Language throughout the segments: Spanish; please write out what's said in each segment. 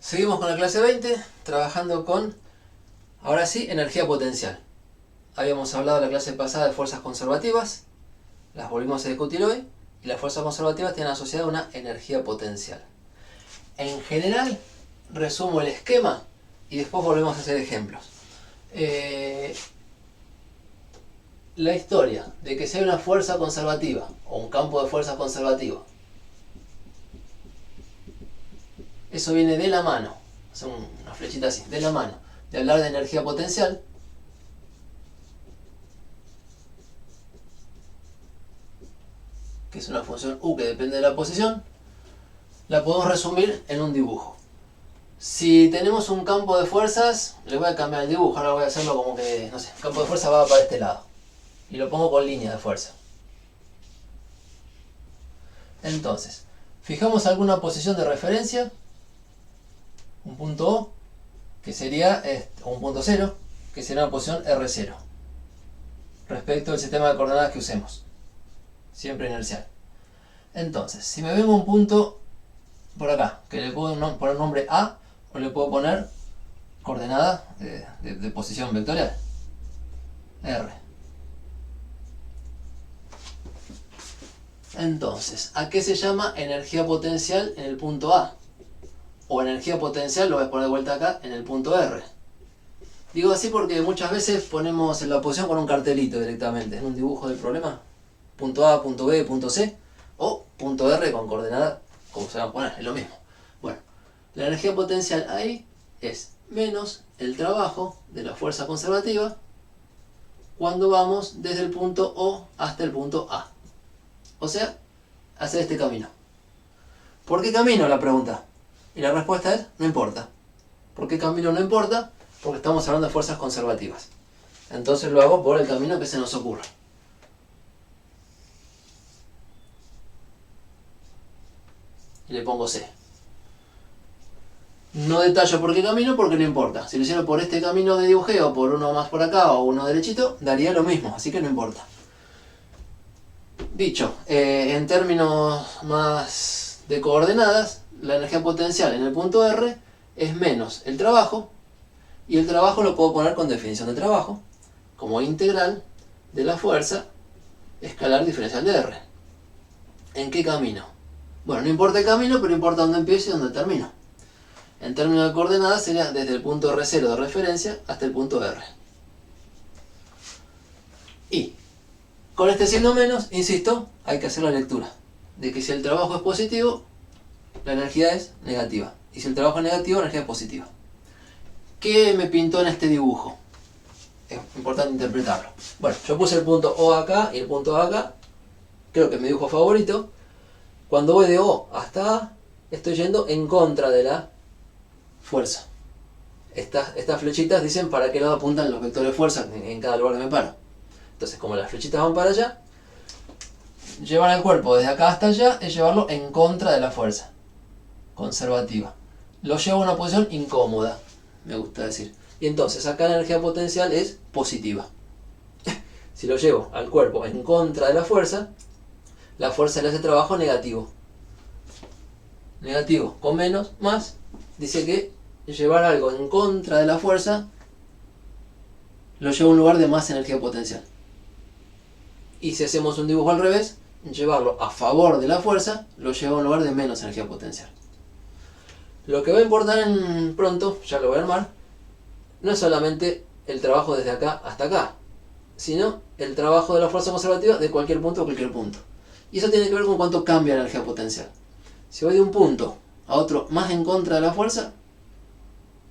Seguimos con la clase 20, trabajando con, ahora sí, energía potencial. Habíamos hablado en la clase pasada de fuerzas conservativas, las volvimos a discutir hoy, y las fuerzas conservativas tienen asociada una energía potencial. En general, resumo el esquema y después volvemos a hacer ejemplos. La historia de que sea una fuerza conservativa o un campo de fuerza conservativo, eso viene de la mano, hace una flechita así, de la mano, de hablar de energía potencial, que es una función U que depende de la posición, la podemos resumir en un dibujo. Si tenemos un campo de fuerzas, le voy a cambiar el dibujo, ahora voy a hacerlo como que, no sé, el campo de fuerza va para este lado. Y lo pongo con línea de fuerza. Entonces, fijamos alguna posición de referencia, un punto O, que sería, o un punto 0, que sería una posición R0, respecto al sistema de coordenadas que usemos, siempre inercial. Entonces, si me vengo un punto por acá, que le puedo poner nombre A, o le puedo poner coordenada de posición vectorial, R. Entonces, ¿a qué se llama energía potencial en el punto A? O energía potencial, lo voy a poner de vuelta acá, en el punto R. Digo así porque muchas veces ponemos en la posición con un cartelito directamente, en un dibujo del problema. Punto A, punto B, punto C, o punto R con coordenada, como se van a poner, es lo mismo. Bueno, la energía potencial ahí es menos el trabajo de la fuerza conservativa cuando vamos desde el punto O hasta el punto A. O sea, hacer este camino. ¿Por qué camino? La pregunta. Y la respuesta es, no importa. ¿Por qué camino no importa? Porque estamos hablando de fuerzas conservativas. Entonces lo hago por el camino que se nos ocurra. Y le pongo C. No detallo por qué camino porque no importa. Si lo hiciera por este camino de dibujeo, por uno más por acá o uno derechito, daría lo mismo, así que no importa. Dicho, en términos más de coordenadas, la energía potencial en el punto R es menos el trabajo, y el trabajo lo puedo poner con definición de trabajo, como integral de la fuerza escalar diferencial de R. ¿En qué camino? Bueno, no importa el camino, pero importa dónde empiezo y dónde termino. En términos de coordenadas sería desde el punto R0 de referencia hasta el punto R. Y con este signo menos, insisto, hay que hacer la lectura de que si el trabajo es positivo, la energía es negativa. Y si el trabajo es negativo, la energía es positiva. ¿Qué me pintó en este dibujo? Es importante interpretarlo. Bueno, yo puse el punto O acá y el punto A acá. Creo que es mi dibujo favorito. Cuando voy de O hasta A, estoy yendo en contra de la fuerza. Estas flechitas dicen para qué lado apuntan los vectores de fuerza en cada lugar que me paro. Entonces, como las flechitas van para allá, llevar el cuerpo desde acá hasta allá es llevarlo en contra de la fuerza conservativa. Lo llevo a una posición incómoda, me gusta decir. Y entonces acá la energía potencial es positiva. Si lo llevo al cuerpo en contra de la fuerza le hace trabajo negativo. Negativo con menos, más, dice que llevar algo en contra de la fuerza lo lleva a un lugar de más energía potencial. Y si hacemos un dibujo al revés, llevarlo a favor de la fuerza lo lleva a un lugar de menos energía potencial. Lo que va a importar pronto, ya lo voy a armar, no es solamente el trabajo desde acá hasta acá, sino el trabajo de la fuerza conservativa de cualquier punto a cualquier punto. Y eso tiene que ver con cuánto cambia la energía potencial. Si voy de un punto a otro más en contra de la fuerza,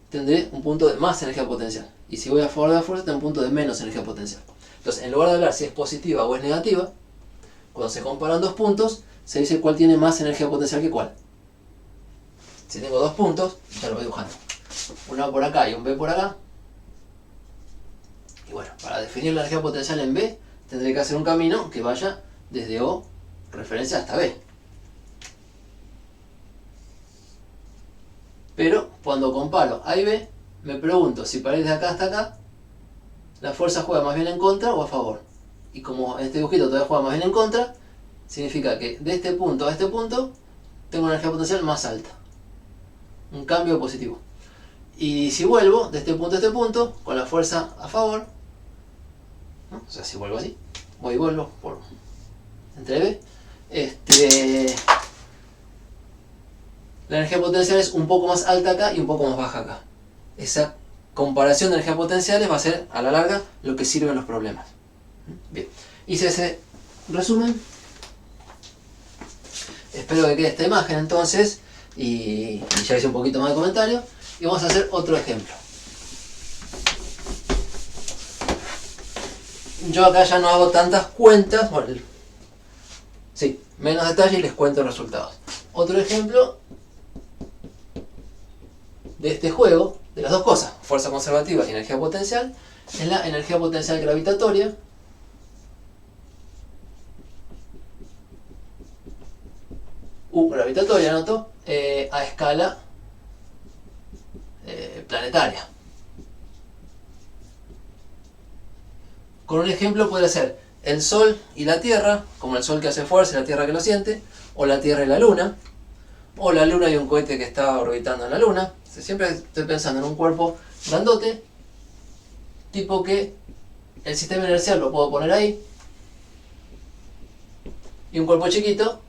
tendré un punto de más energía potencial. Y si voy a favor de la fuerza, tendré un punto de menos energía potencial. Entonces, en lugar de hablar si es positiva o es negativa, cuando se comparan dos puntos, se dice cuál tiene más energía potencial que cuál. Si tengo dos puntos, ya lo voy dibujando. Un A por acá y un B por acá. Y bueno, para definir la energía potencial en B, tendré que hacer un camino que vaya desde O, referencia, hasta B. Pero cuando comparo A y B, me pregunto si para ir de acá hasta acá, la fuerza juega más bien en contra o a favor. Y como en este dibujito todavía juega más bien en contra, significa que de este punto a este punto tengo una energía potencial más alta. un cambio positivo. Y si vuelvo de este punto a este punto, con la fuerza a favor, ¿no? O sea, si vuelvo así, voy y vuelvo por entre B, la energía potencial es un poco más alta acá y un poco más baja acá. Esa comparación de energías potenciales va a ser, a la larga, lo que sirve en los problemas. Bien, hice ese resumen. Espero que quede esta imagen entonces, y ya hice un poquito más de comentario. Y vamos a hacer otro ejemplo. Yo acá ya no hago tantas cuentas, bueno, sí, menos detalle y les cuento resultados. Otro ejemplo de este juego, de las dos cosas, fuerza conservativa y energía potencial, es la energía potencial gravitatoria. Gravitatoria, anoto, a escala planetaria. Con un ejemplo puede ser el Sol y la Tierra, como el Sol que hace fuerza y la Tierra que lo siente, o la Tierra y la Luna, o la Luna y un cohete que está orbitando en la Luna. Siempre estoy pensando en un cuerpo grandote, tipo que el sistema inercial lo puedo poner ahí, y un cuerpo chiquito,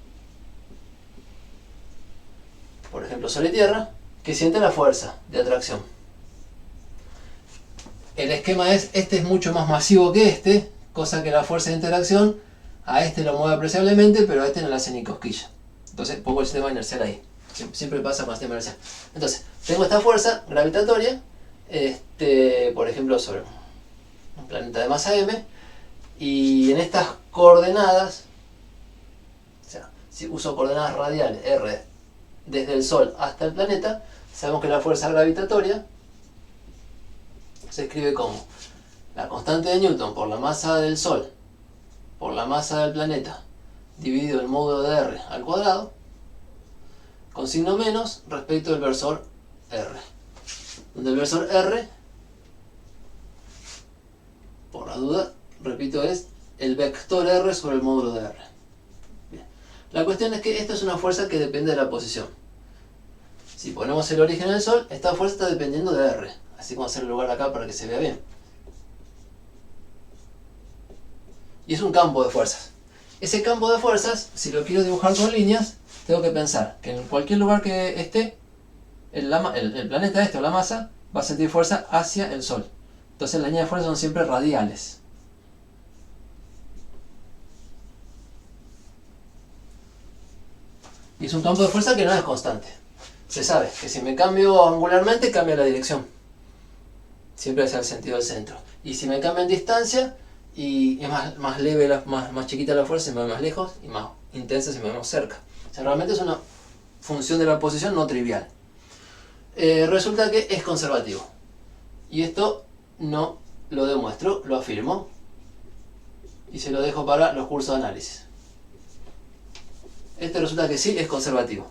por ejemplo Sol y Tierra, que siente la fuerza de atracción. El esquema es, este es mucho más masivo que este, cosa que la fuerza de interacción a este lo mueve apreciablemente, pero a este no le hace ni cosquilla. Entonces pongo el sistema inercial ahí. Siempre pasa con el sistema inercial. Entonces, tengo esta fuerza gravitatoria, por ejemplo, sobre un planeta de masa m, y en estas coordenadas, o sea, si uso coordenadas radiales, r, desde el Sol hasta el planeta, sabemos que la fuerza gravitatoria se escribe como la constante de Newton por la masa del Sol por la masa del planeta dividido el módulo de R al cuadrado, con signo menos respecto del versor R, donde el versor R, por la duda, repito, es el vector R sobre el módulo de R. Bien. La cuestión es que esta es una fuerza que depende de la posición. Si ponemos el origen del Sol, esta fuerza está dependiendo de R. Así como hacer el lugar acá para que se vea bien. Y es un campo de fuerzas. Ese campo de fuerzas, si lo quiero dibujar con líneas, tengo que pensar que en cualquier lugar que esté, el planeta este o la masa va a sentir fuerza hacia el Sol. Entonces las líneas de fuerza son siempre radiales. Y es un campo de fuerza que no es constante. Se sabe que si me cambio angularmente, cambia la dirección. Siempre hacia el sentido del centro. Y si me cambio en distancia, y es más leve, más chiquita la fuerza, se me va más lejos, y más intensa se me va más cerca. O sea, realmente es una función de la posición no trivial. Resulta que es conservativo. Y esto no lo demuestro, lo afirmo. Y se lo dejo para los cursos de análisis. Este resulta que sí es conservativo.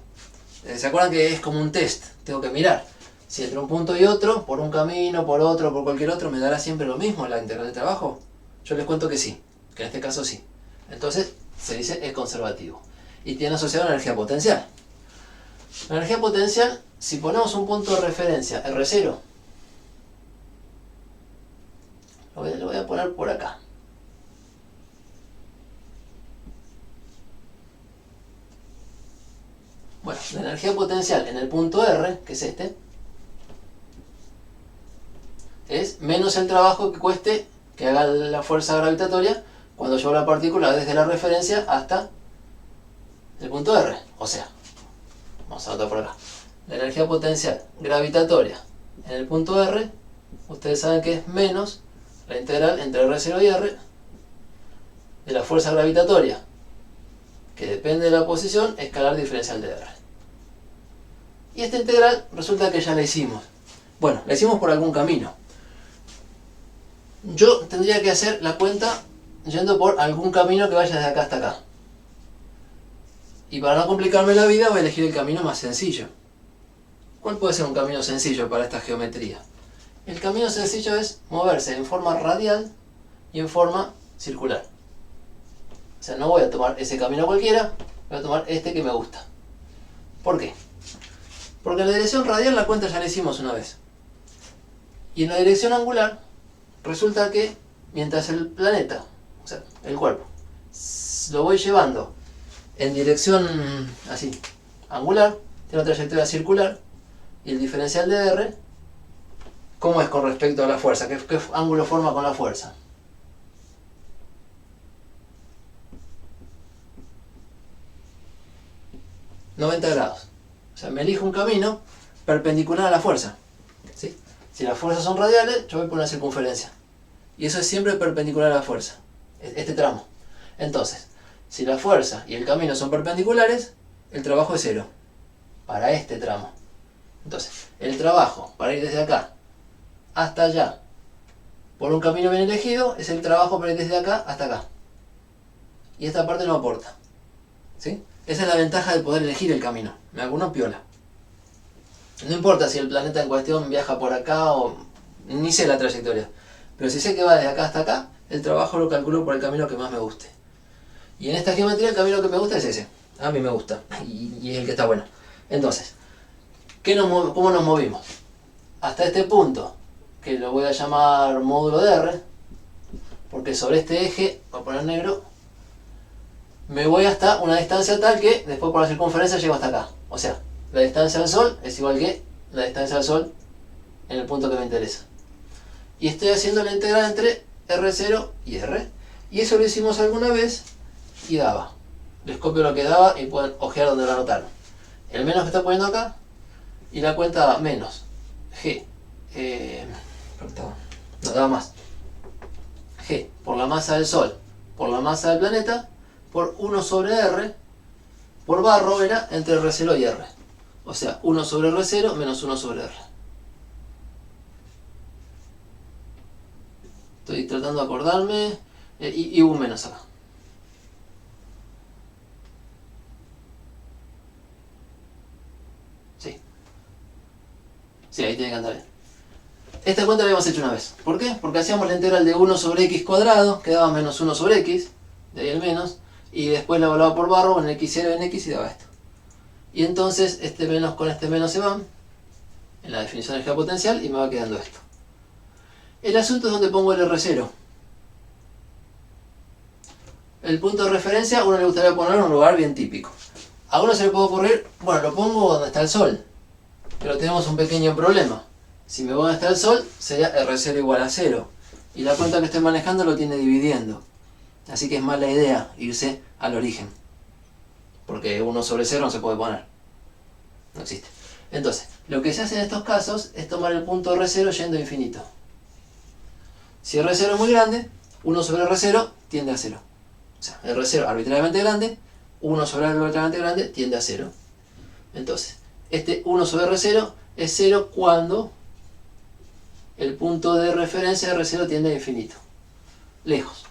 ¿Se acuerdan que es como un test? Tengo que mirar si entre un punto y otro, por un camino, por otro, por cualquier otro, me dará siempre lo mismo la integral de trabajo. Yo les cuento que sí, que en este caso sí. Entonces se dice es conservativo. Y tiene asociado energía potencial. La energía potencial, si ponemos un punto de referencia, R0, lo voy a poner por acá. Bueno, la energía potencial en el punto R, que es este, es menos el trabajo que cueste que haga la fuerza gravitatoria cuando llevo la partícula desde la referencia hasta el punto R. O sea, vamos a anotar por acá. La energía potencial gravitatoria en el punto R, ustedes saben que es menos la integral entre R0 y R de la fuerza gravitatoria, que depende de la posición, escalar diferencial de R. Y esta integral resulta que ya la hicimos. Bueno, la hicimos por algún camino. Yo tendría que hacer la cuenta yendo por algún camino que vaya desde acá hasta acá. Y para no complicarme la vida voy a elegir el camino más sencillo. ¿Cuál puede ser un camino sencillo para esta geometría? El camino sencillo es moverse en forma radial y en forma circular. O sea, no voy a tomar ese camino cualquiera, voy a tomar este que me gusta. ¿Por qué? Porque en la dirección radial la cuenta ya la hicimos una vez. Y en la dirección angular, resulta que mientras el planeta, o sea, el cuerpo, lo voy llevando en dirección así, angular, tiene una trayectoria circular, y el diferencial de R, ¿cómo es con respecto a la fuerza? ¿Qué ángulo forma con la fuerza? ...90 grados. O sea, me elijo un camino perpendicular a la fuerza, ¿sí? Si las fuerzas son radiales, yo voy por una circunferencia. Y eso es siempre perpendicular a la fuerza, este tramo. Entonces, si la fuerza y el camino son perpendiculares, el trabajo es cero. Para este tramo. Entonces, el trabajo para ir desde acá hasta allá, por un camino bien elegido, es el trabajo para ir desde acá hasta acá. Y esta parte no aporta, ¿sí? Esa es la ventaja de poder elegir el camino. Me hago uno piola. No importa si el planeta en cuestión viaja por acá o... ni sé la trayectoria. Pero si sé que va desde acá hasta acá, el trabajo lo calculo por el camino que más me guste. Y en esta geometría el camino que me gusta es ese. A mí me gusta. Y es el que está bueno. Entonces, ¿cómo nos movimos? Hasta este punto, que lo voy a llamar módulo de R, porque sobre este eje, voy a poner negro, me voy hasta una distancia tal que después por la circunferencia llego hasta acá. O sea, la distancia al Sol es igual que la distancia al Sol en el punto que me interesa. Y estoy haciendo la integral entre R0 y R. Y eso lo hicimos alguna vez y daba. Les copio lo que daba y pueden ojear donde lo anotaron. El menos que está poniendo acá y la cuenta daba menos G. No daba más. G por la masa del Sol por la masa del planeta por 1 sobre R por barro era entre R0 y R. O sea, 1 sobre R0 menos 1 sobre R. Estoy tratando de acordarme. Y hubo un menos acá. Sí. Sí, ahí tiene que andar bien. Esta cuenta la habíamos hecho una vez. ¿Por qué? Porque hacíamos la integral de 1 sobre x cuadrado, que daba menos 1 sobre x, de ahí el menos, y después la evaluaba por barro, en x era en x y daba esto. Y entonces este menos con este menos se van, en la definición de energía potencial, y me va quedando esto. El asunto es donde pongo el R0. El punto de referencia a uno le gustaría poner en un lugar bien típico. A uno se le puede ocurrir, bueno, lo pongo donde está el Sol, pero tenemos un pequeño problema. Si me voy donde está el Sol, sería R0 igual a 0. Y la cuenta que estoy manejando lo tiene dividiendo. Así que es mala idea irse al origen. Porque 1 sobre 0 no se puede poner. No existe. Entonces, lo que se hace en estos casos es tomar el punto R0 yendo a infinito. Si R0 es muy grande, 1 sobre R0 tiende a 0. O sea, R0 arbitrariamente grande, 1 sobre R arbitrariamente grande tiende a 0. Entonces, este 1 sobre R0 es 0 cuando el punto de referencia de R0 tiende a infinito. Lejos.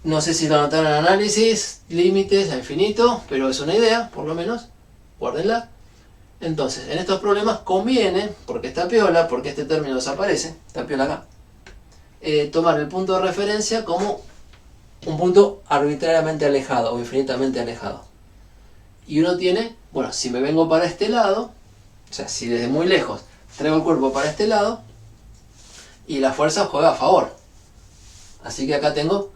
No sé si lo anotaron en análisis, límites a infinito, pero es una idea, por lo menos. Guárdenla. Entonces, en estos problemas conviene, porque está piola, porque este término desaparece, está piola acá, tomar el punto de referencia como un punto arbitrariamente alejado o infinitamente alejado. Y uno tiene, bueno, si me vengo para este lado, o sea, si desde muy lejos traigo el cuerpo para este lado, y la fuerza juega a favor. Así que acá tengo,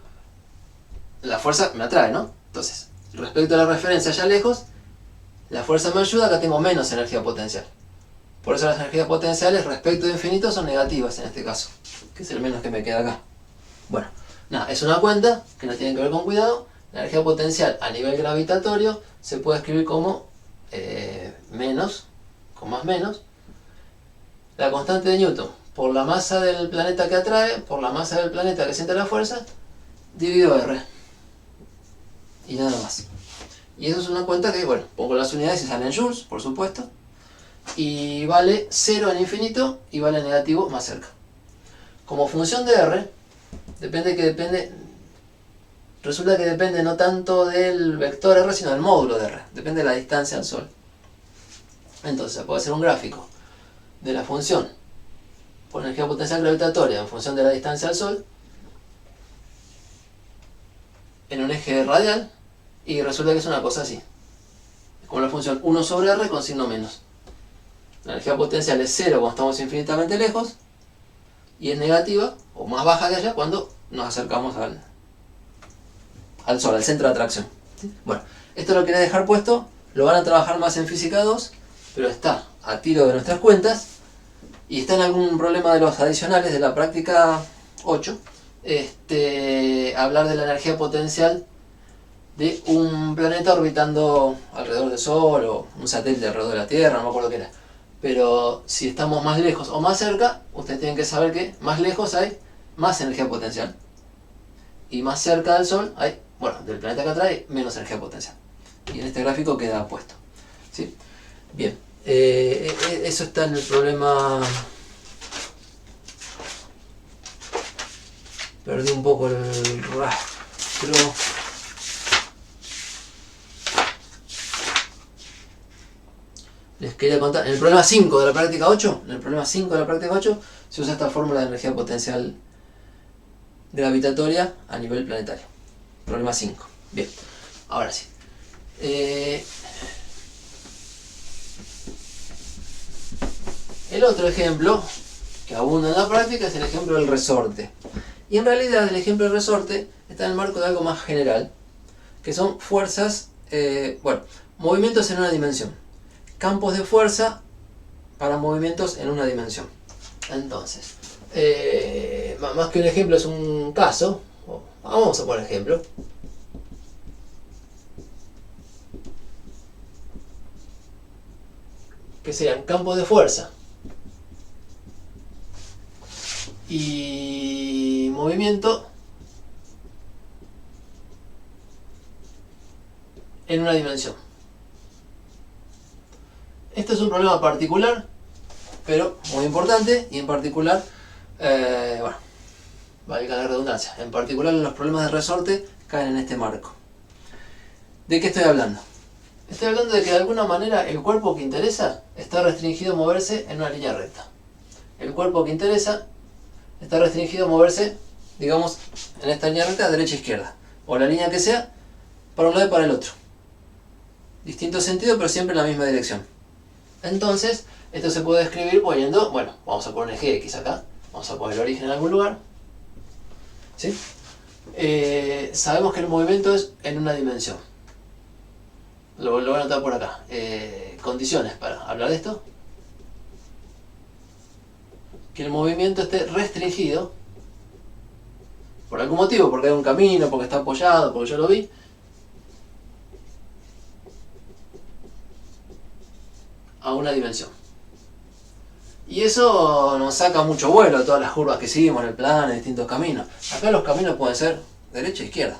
la fuerza me atrae, ¿no? Entonces, respecto a la referencia allá lejos, la fuerza me ayuda, acá tengo menos energía potencial. Por eso las energías potenciales respecto de infinito son negativas en este caso, que es el menos que me queda acá. Bueno, nada, es una cuenta que nos tiene que ver con cuidado. La energía potencial a nivel gravitatorio se puede escribir como menos, con más menos, la constante de Newton por la masa del planeta que atrae, por la masa del planeta que siente la fuerza, dividido R. Y nada más. Y eso es una cuenta que, bueno, pongo las unidades y salen en joules, por supuesto. Y vale 0 en infinito y vale negativo más cerca. Como función de R, resulta que depende no tanto del vector R, sino del módulo de R. Depende de la distancia al Sol. Entonces, puedo hacer un gráfico de la función por energía potencial gravitatoria en función de la distancia al Sol en un eje radial, y resulta que es una cosa así. como la función 1 sobre r con signo menos. La energía potencial es 0 cuando estamos infinitamente lejos y es negativa o más baja que allá cuando nos acercamos al Sol, al centro de atracción. Bueno, esto lo quería dejar puesto, lo van a trabajar más en física 2, pero está a tiro de nuestras cuentas y está en algún problema de los adicionales de la práctica 8, hablar de la energía potencial de un planeta orbitando alrededor del Sol o un satélite alrededor de la Tierra, no me acuerdo qué era. Pero si estamos más lejos o más cerca, ustedes tienen que saber que más lejos hay más energía potencial. Y más cerca del Sol hay, bueno, del planeta que atrae, menos energía potencial. Y en este gráfico queda puesto. ¿Sí? Bien, eso está en el problema... Perdí un poco el rastro. Les quería contar, en el problema 5 de la práctica 8, se usa esta fórmula de energía potencial gravitatoria a nivel planetario. Problema 5. Bien, ahora sí. El otro ejemplo que abunda en la práctica es el ejemplo del resorte. Y en realidad el ejemplo del resorte está en el marco de algo más general, que son fuerzas, movimientos en una dimensión. Campos de fuerza para movimientos en una dimensión. Entonces, más que un ejemplo es un caso. Vamos a poner ejemplo. Que sean campos de fuerza y movimiento en una dimensión. Este es un problema particular, pero muy importante, y en particular, valga la redundancia, en particular los problemas de resorte caen en este marco. ¿De qué estoy hablando? Estoy hablando de que de alguna manera el cuerpo que interesa está restringido a moverse en una línea recta. El cuerpo que interesa está restringido a moverse, digamos, en esta línea recta, derecha e izquierda, o la línea que sea, para un lado y para el otro. Distinto sentido, pero siempre en la misma dirección. Entonces, esto se puede describir poniendo, vamos a poner un eje X acá, vamos a poner el origen en algún lugar. ¿Sí? Sabemos que el movimiento es en una dimensión. Lo voy a anotar por acá. Condiciones para hablar de esto. Que el movimiento esté restringido por algún motivo, porque hay un camino, porque está apoyado, porque yo lo vi. A una dimensión. Y eso nos saca mucho vuelo, todas las curvas que seguimos en el plano, en distintos caminos. Acá los caminos pueden ser derecha e izquierda.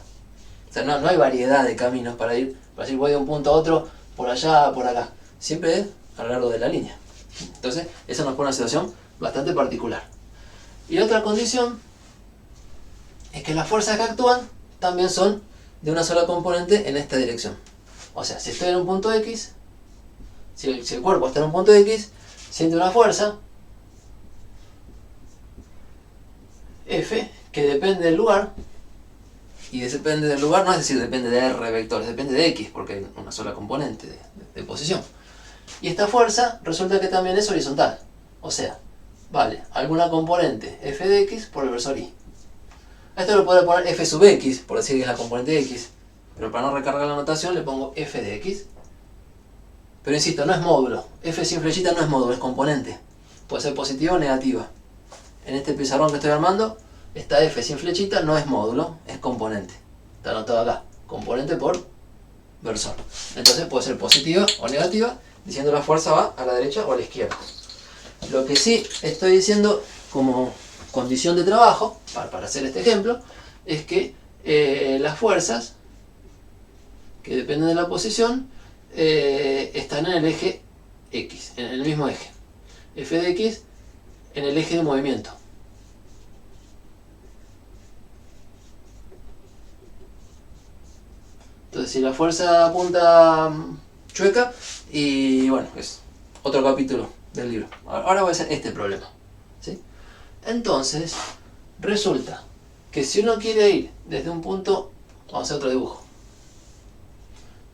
O sea, no hay variedad de caminos para decir voy de un punto a otro, por allá, por acá. Siempre es a lo largo de la línea. Entonces, eso nos pone una situación bastante particular. Y la otra condición es que las fuerzas que actúan también son de una sola componente en esta dirección. O sea, si estoy en un punto X, si el cuerpo está en un punto X, siente una fuerza F que depende del lugar, y depende del lugar no es decir depende de R vectores, depende de X, porque hay una sola componente de posición. Y esta fuerza resulta que también es horizontal, o sea, vale alguna componente F de X por el versor Y. A esto lo puedo poner F sub X, por decir que es la componente de X, pero para no recargar la notación le pongo F de X. Pero insisto, no es módulo. F sin flechita no es módulo, es componente. Puede ser positiva o negativa. En este pizarrón que estoy armando, esta F sin flechita no es módulo, es componente. Está anotado acá. Componente por versor. Entonces puede ser positiva o negativa, diciendo la fuerza va a la derecha o a la izquierda. Lo que sí estoy diciendo como condición de trabajo, para hacer este ejemplo, es que las fuerzas que dependen de la posición están en el eje X, en el mismo eje. F de X en el eje de movimiento. Entonces, si la fuerza apunta chueca, y bueno, es otro capítulo del libro. Ahora voy a hacer este problema. ¿Sí? Entonces, resulta que si uno quiere ir desde un punto, vamos a hacer otro dibujo,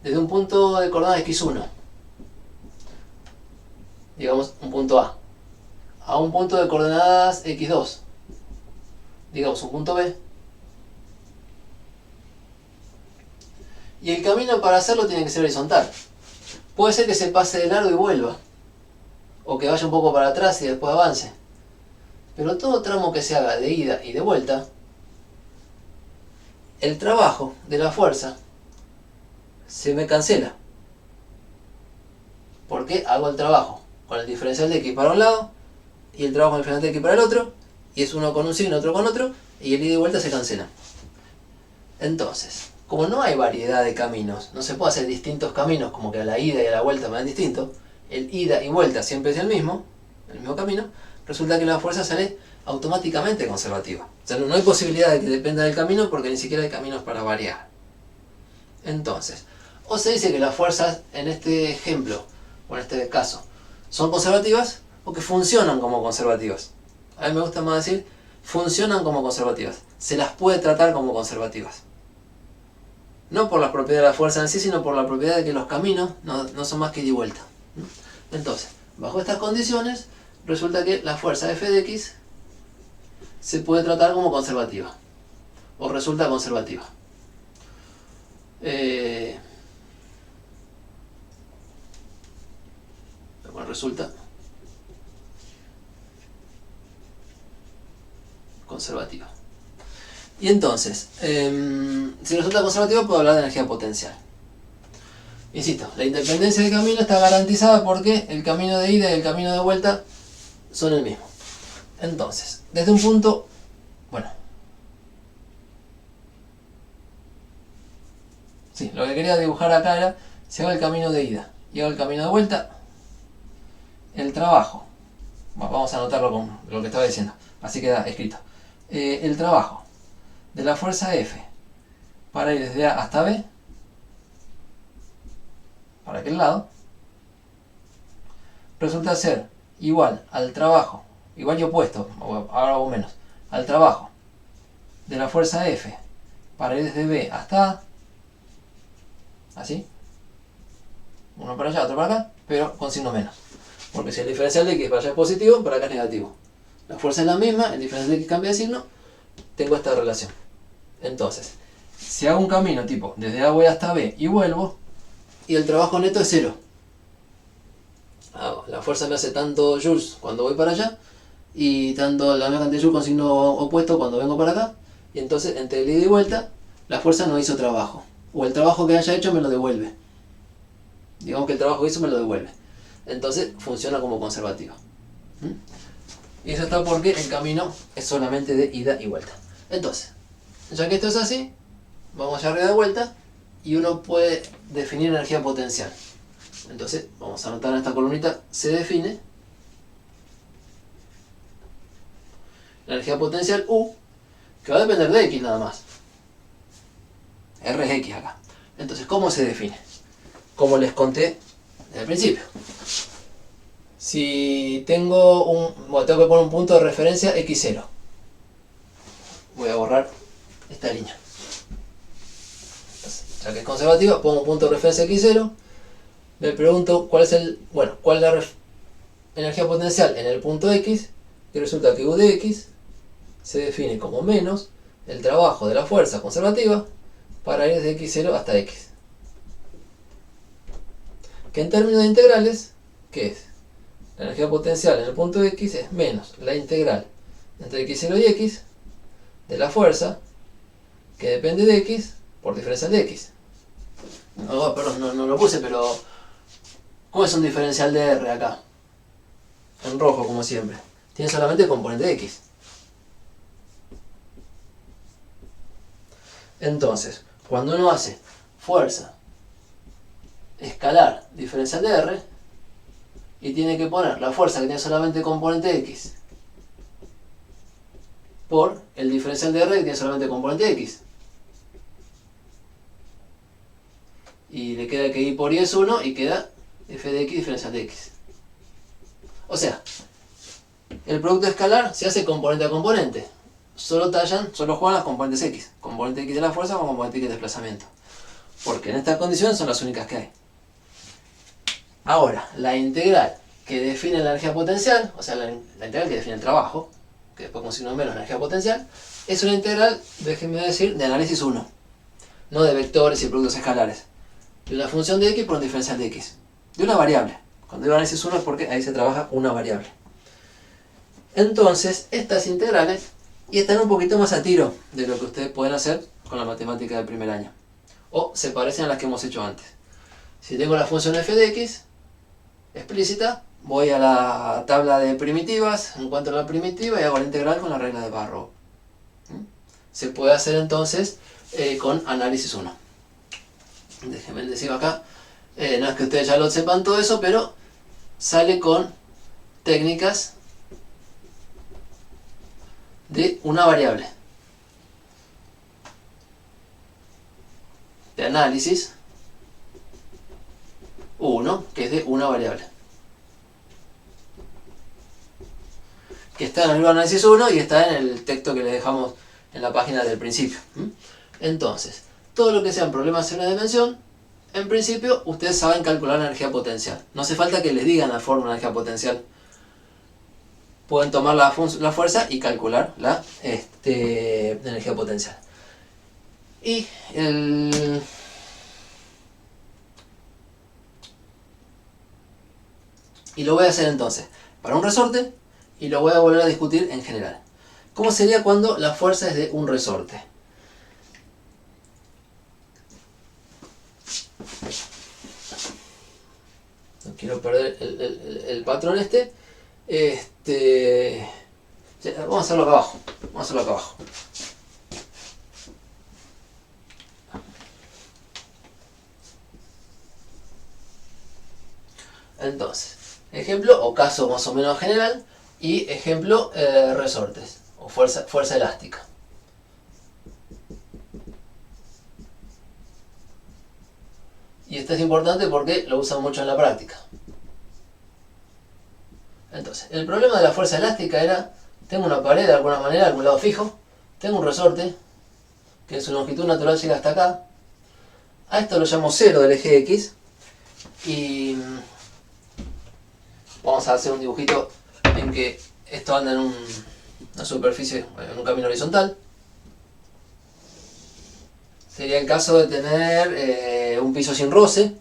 desde un punto de coordenadas x1, digamos un punto a un punto de coordenadas x2, digamos un punto B, y el camino para hacerlo tiene que ser horizontal. Puede ser que se pase de largo y vuelva, o que vaya un poco para atrás y después avance, pero todo tramo que se haga de ida y de vuelta, el trabajo de la fuerza se me cancela, porque hago el trabajo con el diferencial de x para un lado y el trabajo con el diferencial de x para el otro, y es uno con un signo, otro con otro, y el ida y vuelta se cancela. Entonces, como no hay variedad de caminos, no se puede hacer distintos caminos, como que a la ida y a la vuelta me dan distinto, el ida y vuelta siempre es el mismo camino, resulta que la fuerza sale automáticamente conservativa. O sea, no hay posibilidad de que dependa del camino, porque ni siquiera hay caminos para variar. Entonces, o se dice que las fuerzas en este ejemplo, o en este caso, son conservativas, o que funcionan como conservativas. A mí me gusta más decir, funcionan como conservativas. Se las puede tratar como conservativas. No por la propiedad de la fuerza en sí, sino por la propiedad de que los caminos no son más que ida y vuelta. Entonces, bajo estas condiciones, resulta que la fuerza f de x se puede tratar como conservativa, o resulta conservativa. Bueno, resulta conservativa. Y entonces, si resulta conservativa, puedo hablar de energía potencial. Insisto, la independencia de camino está garantizada porque el camino de ida y el camino de vuelta son el mismo. Entonces, desde un punto, bueno, sí, lo que quería dibujar acá era, si hago el camino de ida y hago el camino de vuelta, el trabajo, bueno, vamos a anotarlo con lo que estaba diciendo, así queda escrito, el trabajo de la fuerza F para ir desde A hasta B, para aquel lado, resulta ser igual al trabajo, igual y opuesto, ahora o menos, al trabajo de la fuerza F para ir desde B hasta A, así, uno para allá, otro para acá, pero con signo menos, porque si el diferencial de x para allá es positivo, para acá es negativo. La fuerza es la misma, el diferencial de x cambia de signo, tengo esta relación. Entonces, si hago un camino tipo, desde A voy hasta B y vuelvo, y el trabajo neto es 0. La fuerza me hace tanto joules cuando voy para allá, y tanto la misma cantidad de joules con signo opuesto cuando vengo para acá, y entonces entre el ida y vuelta, la fuerza no hizo trabajo, o el trabajo que haya hecho me lo devuelve. Digamos que el trabajo que hizo me lo devuelve. Entonces funciona como conservativa. Y eso está porque el camino es solamente de ida y vuelta. Entonces, ya que esto es así, vamos allá arriba de vuelta y uno puede definir energía potencial. Entonces, vamos a anotar en esta columnita, se define la energía potencial U, que va a depender de X nada más. R es X acá. Entonces, ¿cómo se define? Como les conté desde el principio. Si tengo tengo que poner un punto de referencia x0. Voy a borrar esta línea. Entonces, ya que es conservativa, pongo un punto de referencia x0. Me pregunto cuál es la energía potencial en el punto x, y resulta que U de x se define como menos el trabajo de la fuerza conservativa para ir desde x0 hasta x. Que en términos de integrales, ¿qué es? La energía potencial en el punto x es menos la integral entre x0 y x de la fuerza que depende de x por diferencial de x. Perdón, no lo puse, pero ¿cómo es un diferencial de R acá? En rojo, como siempre. Tiene solamente el componente de x. Entonces, cuando uno hace fuerza escalar diferencial de R, y tiene que poner la fuerza que tiene solamente componente x por el diferencial de R que tiene solamente componente x. Y le queda que y por y es 1 y queda f de x diferencial de x. O sea, el producto escalar se hace componente a componente. Solo juegan las componentes x. Componente x de la fuerza con componente x de desplazamiento. porque en estas condiciones son las únicas que hay. Ahora, la integral que define la energía potencial, o sea, la integral que define el trabajo, que después con signo menos la energía potencial, es una integral, déjenme decir, de análisis 1, no de vectores y productos escalares, de una función de x por un diferencial de x, de una variable. Cuando digo análisis 1 es porque ahí se trabaja una variable. Entonces, estas integrales y están un poquito más a tiro de lo que ustedes pueden hacer con la matemática del primer año, o se parecen a las que hemos hecho antes. Si tengo la función f de x explícita, voy a la tabla de primitivas, encuentro la primitiva y hago la integral con la regla de Barrow. Se puede hacer entonces con análisis 1. Déjenme decir acá, no es que ustedes ya lo sepan todo eso, pero sale con técnicas de una variable. De análisis 1, que es de una variable. Que está en el libro de análisis 1 y está en el texto que le dejamos en la página del principio. Entonces, todo lo que sean problemas en una dimensión, en principio ustedes saben calcular la energía potencial. No hace falta que les digan la fórmula de energía potencial. Pueden tomar la fuerza y calcular la energía potencial. Y lo voy a hacer entonces para un resorte y lo voy a volver a discutir en general. ¿Cómo sería cuando la fuerza es de un resorte? No quiero perder el patrón este. Vamos a hacerlo acá abajo. Entonces, ejemplo o caso más o menos general y ejemplo resortes o fuerza elástica. Y esto es importante porque lo usan mucho en la práctica. Entonces, el problema de la fuerza elástica era, tengo una pared de alguna manera, algún lado fijo, tengo un resorte, que su longitud natural llega hasta acá, a esto lo llamo 0 del eje X, y vamos a hacer un dibujito en que esto anda en una superficie, en un camino horizontal. Sería el caso de tener un piso sin roce.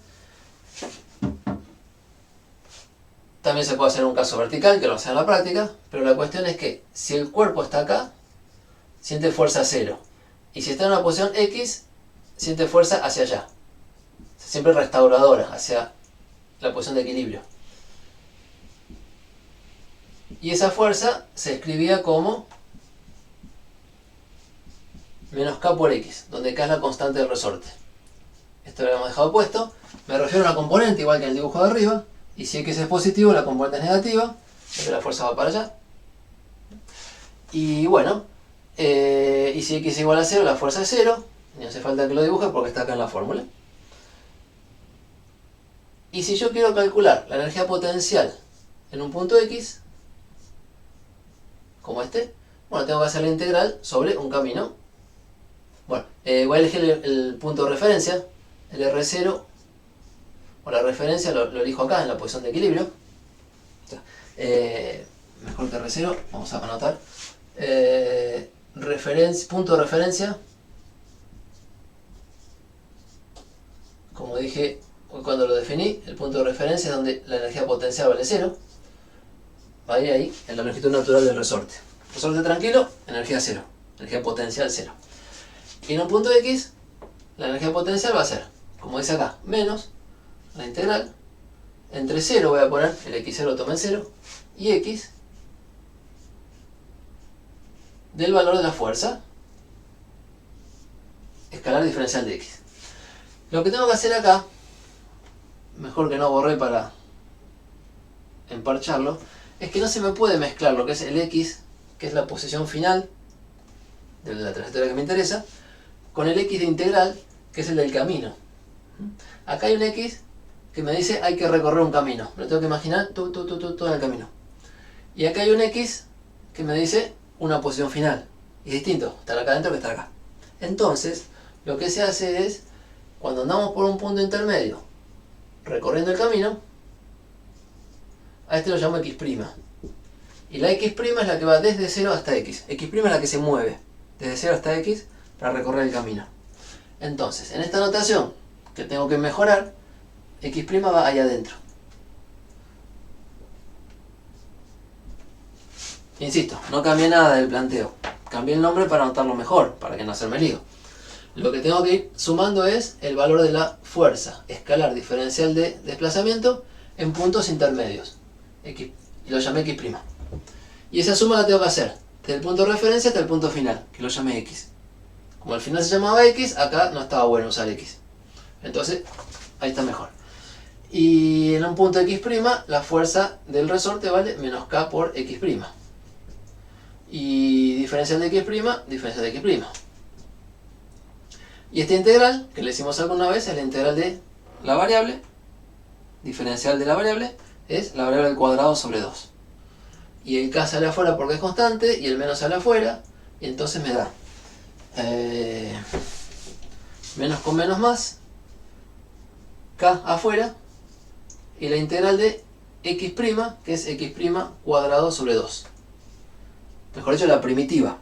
También se puede hacer un caso vertical, que lo hace en la práctica, pero la cuestión es que si el cuerpo está acá, siente fuerza 0. Y si está en una posición X, siente fuerza hacia allá. Siempre restauradora, hacia la posición de equilibrio. Y esa fuerza se escribía como menos K por X, donde K es la constante del resorte. Esto lo habíamos dejado puesto. Me refiero a una componente igual que en el dibujo de arriba. Y si X es positivo, la componente es negativa, porque la fuerza va para allá. Y bueno, y si X es igual a 0, la fuerza es 0. No hace falta que lo dibuje porque está acá en la fórmula. Y si yo quiero calcular la energía potencial en un punto X, como este, bueno, tengo que hacer la integral sobre un camino. Bueno, voy a elegir el punto de referencia, el R0, o la referencia lo elijo acá en la posición de equilibrio. Mejor que R0, vamos a anotar. Punto de referencia, como dije cuando lo definí, el punto de referencia es donde la energía potencial vale 0. Va a ir ahí, en la longitud natural del resorte. Resorte tranquilo, energía 0. Energía potencial 0. Y en un punto X, la energía potencial va a ser, como dice acá, menos la integral. Entre 0 voy a poner, el x0 lo toma en 0, y x del valor de la fuerza escalar diferencial de x. Lo que tengo que hacer acá, mejor que no borré para emparcharlo, es que no se me puede mezclar lo que es el x, que es la posición final de la trayectoria que me interesa, con el x de integral, que es el del camino. Acá hay un x que me dice hay que recorrer un camino. Me lo tengo que imaginar todo en el camino. Y acá hay un x que me dice una posición final. Y es distinto, estar acá adentro que estar acá. Entonces, lo que se hace es, cuando andamos por un punto intermedio, recorriendo el camino, a este lo llamo X'. Y la X' es la que va desde 0 hasta X. X' es la que se mueve desde 0 hasta X para recorrer el camino. Entonces, en esta notación que tengo que mejorar, X' va ahí adentro. Insisto, no cambié nada del planteo. Cambié el nombre para anotarlo mejor, para que no hacerme lío. Lo que tengo que ir sumando es el valor de la fuerza escalar diferencial de desplazamiento en puntos intermedios. X, y lo llamé X'. Y esa suma la tengo que hacer desde el punto de referencia hasta el punto final, que lo llamé X. Como al final se llamaba X, acá no estaba bueno usar X. Entonces, ahí está mejor. Y en un punto X', la fuerza del resorte vale menos K por X'. Y diferencial de X', diferencial de X'. Y esta integral, que le hicimos alguna vez, es la integral de la variable. Diferencial de la variable es la variable al cuadrado sobre 2. Y el K sale afuera porque es constante, y el menos sale afuera, y entonces me da menos con menos más, K afuera, y la integral de X', que es X' cuadrado sobre 2. Mejor dicho, la primitiva,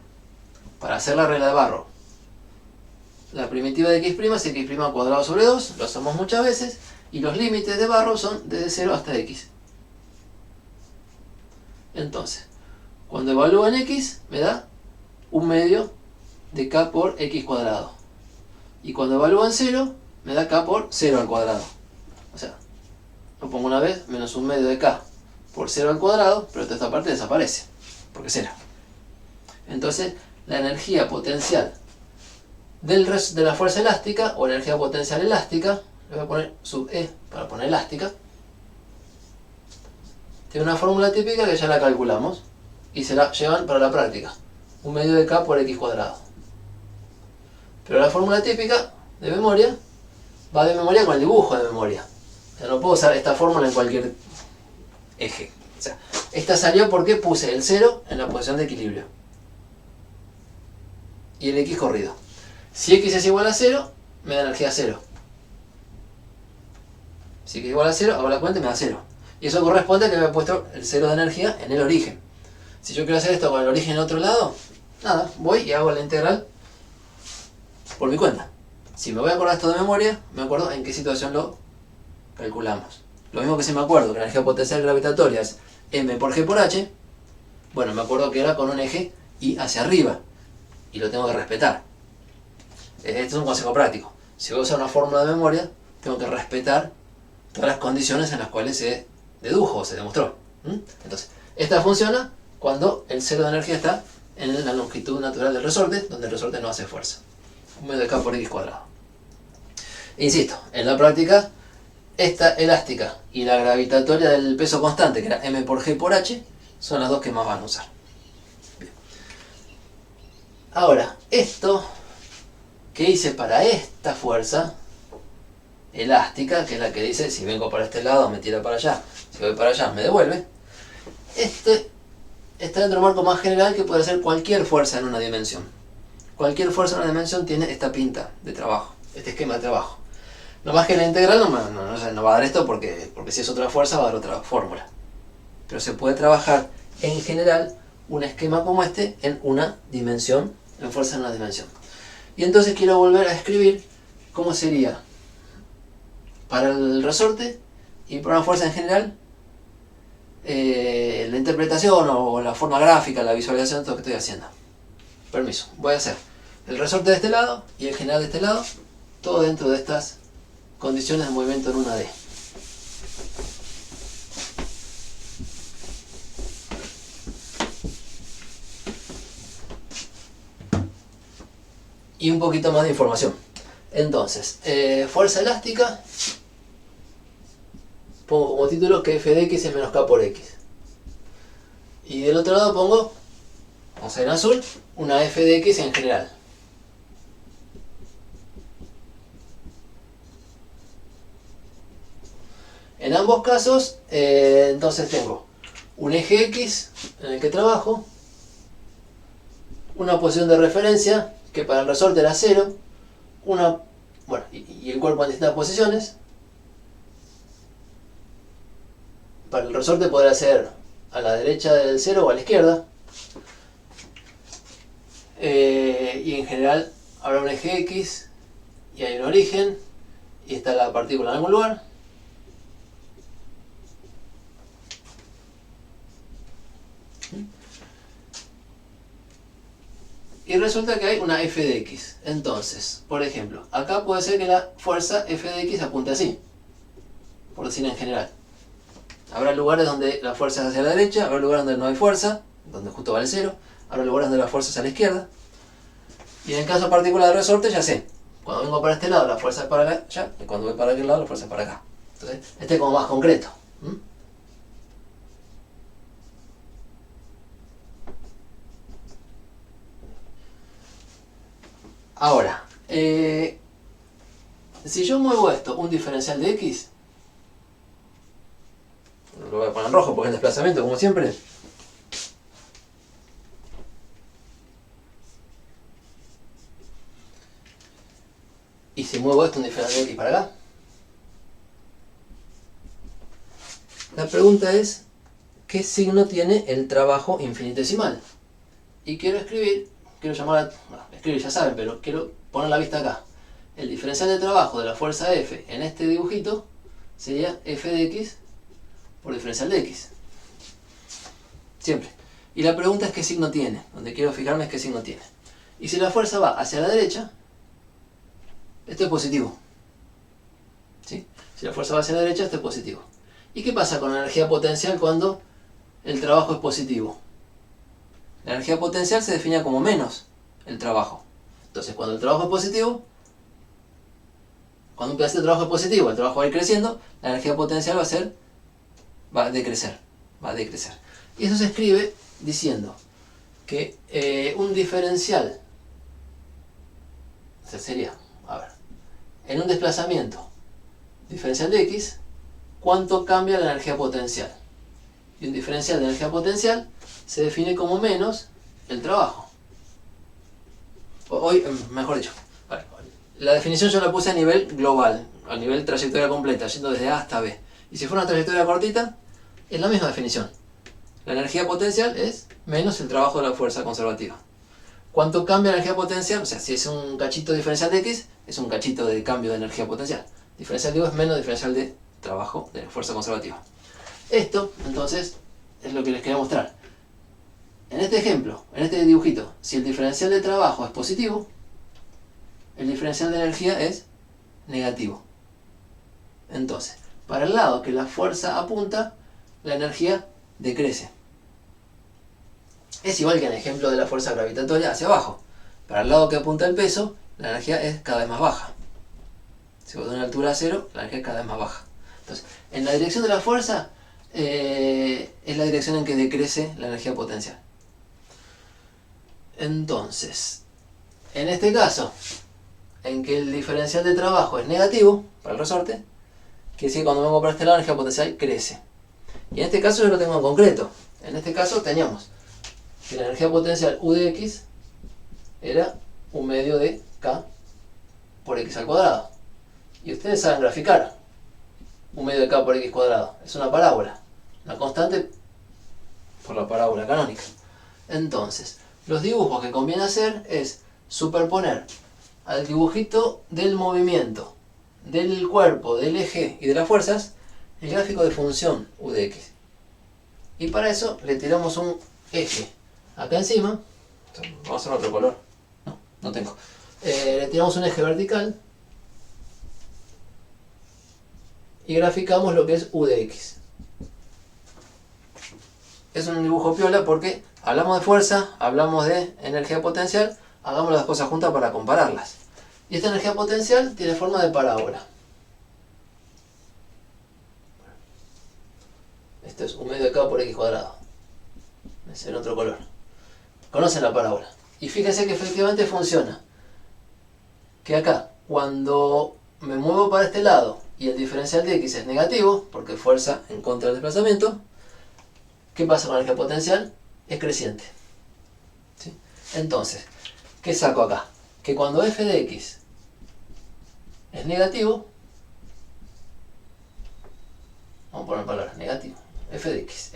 para hacer la regla de Barrow. La primitiva de X' es X' cuadrado sobre 2, lo hacemos muchas veces, y los límites de Barrow son desde 0 hasta X. Entonces, cuando evalúo en X, me da 1/2 de K por X cuadrado. Y cuando evalúo en 0, me da K por 0 al cuadrado. O sea, lo pongo una vez, menos 1/2 de K por 0 al cuadrado, pero toda esta parte desaparece, porque es 0. Entonces, la energía potencial de la fuerza elástica, o energía potencial elástica, le voy a poner sub E para poner elástica, tiene una fórmula típica que ya la calculamos y se la llevan para la práctica. 1/2 de K por X cuadrado. Pero la fórmula típica de memoria va de memoria con el dibujo de memoria. O sea, no puedo usar esta fórmula en cualquier eje. O sea, esta salió porque puse el 0 en la posición de equilibrio. Y el X corrido. Si X es igual a 0, me da energía 0. Si X es igual a 0, hago la cuenta y me da 0. Y eso corresponde a que me he puesto el 0 de energía en el origen. Si yo quiero hacer esto con el origen en otro lado, nada, voy y hago la integral por mi cuenta. Si me voy a acordar esto de memoria, me acuerdo en qué situación lo calculamos. Lo mismo que si me acuerdo que la energía potencial gravitatoria es m por g por h, bueno, me acuerdo que era con un eje y hacia arriba. Y lo tengo que respetar. Este es un consejo práctico. Si voy a usar una fórmula de memoria, tengo que respetar todas las condiciones en las cuales se dedujo o se demostró. Entonces, esta funciona cuando el 0 de energía está en la longitud natural del resorte, donde el resorte no hace fuerza. 1/2 de K por X cuadrado. Insisto, en la práctica, esta elástica y la gravitatoria del peso constante, que era m por g por h, son las dos que más van a usar. Bien. Ahora, esto que hice para esta fuerza elástica, que es la que dice si vengo para este lado me tira para allá, si voy para allá me devuelve, este está dentro de un marco más general que puede ser cualquier fuerza en una dimensión. Cualquier fuerza en una dimensión tiene esta pinta de trabajo, este esquema de trabajo. No más que la integral no va a dar esto porque si es otra fuerza va a dar otra fórmula. Pero se puede trabajar en general un esquema como este en una dimensión, en fuerza en una dimensión. Y entonces quiero volver a escribir cómo sería para el resorte y para una fuerza en general la interpretación o la forma gráfica, la visualización de todo lo que estoy haciendo. Permiso, voy a hacer el resorte de este lado y el general de este lado, todo dentro de estas condiciones de movimiento en una D. Y un poquito más de información. Entonces, fuerza elástica, pongo como título que f de x es menos k por x. Y del otro lado pongo, vamos a ver en azul, una f de x en general. En ambos casos, entonces tengo un eje x en el que trabajo, una posición de referencia que para el resorte era 0, y cuerpo en distintas posiciones. Para el resorte podrá ser a la derecha del cero o a la izquierda. Y en general habrá un eje X y hay un origen y está la partícula en algún lugar. Y resulta que hay una f de x. Entonces, por ejemplo, acá puede ser que la fuerza f de x apunte así, por decir en general. Habrá lugares donde la fuerza es hacia la derecha, habrá lugares donde no hay fuerza, donde justo vale cero, habrá lugares donde la fuerza es a la izquierda. Y en el caso particular del resorte ya sé, cuando vengo para este lado la fuerza es para allá, y cuando voy para aquel lado la fuerza es para acá. Entonces, este es como más concreto. Ahora, si yo muevo esto, un diferencial de x, lo voy a poner en rojo porque es el desplazamiento como siempre. Y si muevo esto, un diferencial de x para acá. La pregunta es, ¿qué signo tiene el trabajo infinitesimal? Y quiero escribir, escribir ya saben, pero quiero poner la vista acá. El diferencial de trabajo de la fuerza F en este dibujito sería f de x por diferencial de x. Siempre. Y la pregunta es qué signo tiene. Donde quiero fijarme es qué signo tiene. Y si la fuerza va hacia la derecha, esto es positivo. ¿Sí? Si la fuerza va hacia la derecha, esto es positivo. ¿Y qué pasa con la energía potencial cuando el trabajo es positivo? La energía potencial se define como menos el trabajo. Entonces, cuando el trabajo es positivo, cuando un pedacito de trabajo es positivo, el trabajo va a ir creciendo, la energía potencial va a decrecer. Y eso se escribe diciendo que un diferencial, o sea, sería, en un desplazamiento diferencial de x, ¿cuánto cambia la energía potencial? Y un diferencial de energía potencial se define como menos el trabajo. Hoy, mejor dicho, la definición yo la puse a nivel global, a nivel trayectoria completa, yendo desde A hasta B. Y si fuera una trayectoria cortita, es la misma definición. La energía potencial es menos el trabajo de la fuerza conservativa. ¿Cuánto cambia la energía potencial? O sea, si es un cachito diferencial de x, es un cachito de cambio de energía potencial. Diferencial de u es menos diferencial de trabajo de fuerza conservativa. Esto, entonces, es lo que les quería mostrar. En este ejemplo, en este dibujito, si el diferencial de trabajo es positivo, el diferencial de energía es negativo. Entonces, para el lado que la fuerza apunta, la energía decrece. Es igual que en el ejemplo de la fuerza gravitatoria hacia abajo. Para el lado que apunta el peso, la energía es cada vez más baja. Si vos de una altura a cero, la energía es cada vez más baja. Entonces, en la dirección de la fuerza, es la dirección en que decrece la energía potencial. Entonces, en este caso, en que el diferencial de trabajo es negativo para el resorte, quiere decir que cuando vengo para este lado la energía potencial crece. Y en este caso yo lo tengo en concreto. En este caso teníamos que la energía potencial U de x era 1/2 de k por x al cuadrado. Y ustedes saben graficar 1/2 de k por x cuadrado. Es una parábola. Una constante por la parábola canónica. Entonces, los dibujos que conviene hacer es superponer al dibujito del movimiento, del cuerpo, del eje y de las fuerzas, el gráfico de función u de x. Y para eso le tiramos un eje acá encima. Vamos a hacer otro color. No tengo. Le tiramos un eje vertical y graficamos lo que es u de x. Es un dibujo piola porque hablamos de fuerza, hablamos de energía potencial, hagamos las cosas juntas para compararlas. Y esta energía potencial tiene forma de parábola. Esto es 1/2 de k por x cuadrado. Es en otro color. Conocen la parábola. Y fíjense que efectivamente funciona. Que acá, cuando me muevo para este lado y el diferencial de x es negativo, porque fuerza en contra del desplazamiento, ¿qué pasa con la energía potencial? Es creciente. ¿Sí? Entonces, ¿qué saco acá? Que cuando f de x es negativo, vamos a poner palabras, negativo, f de x.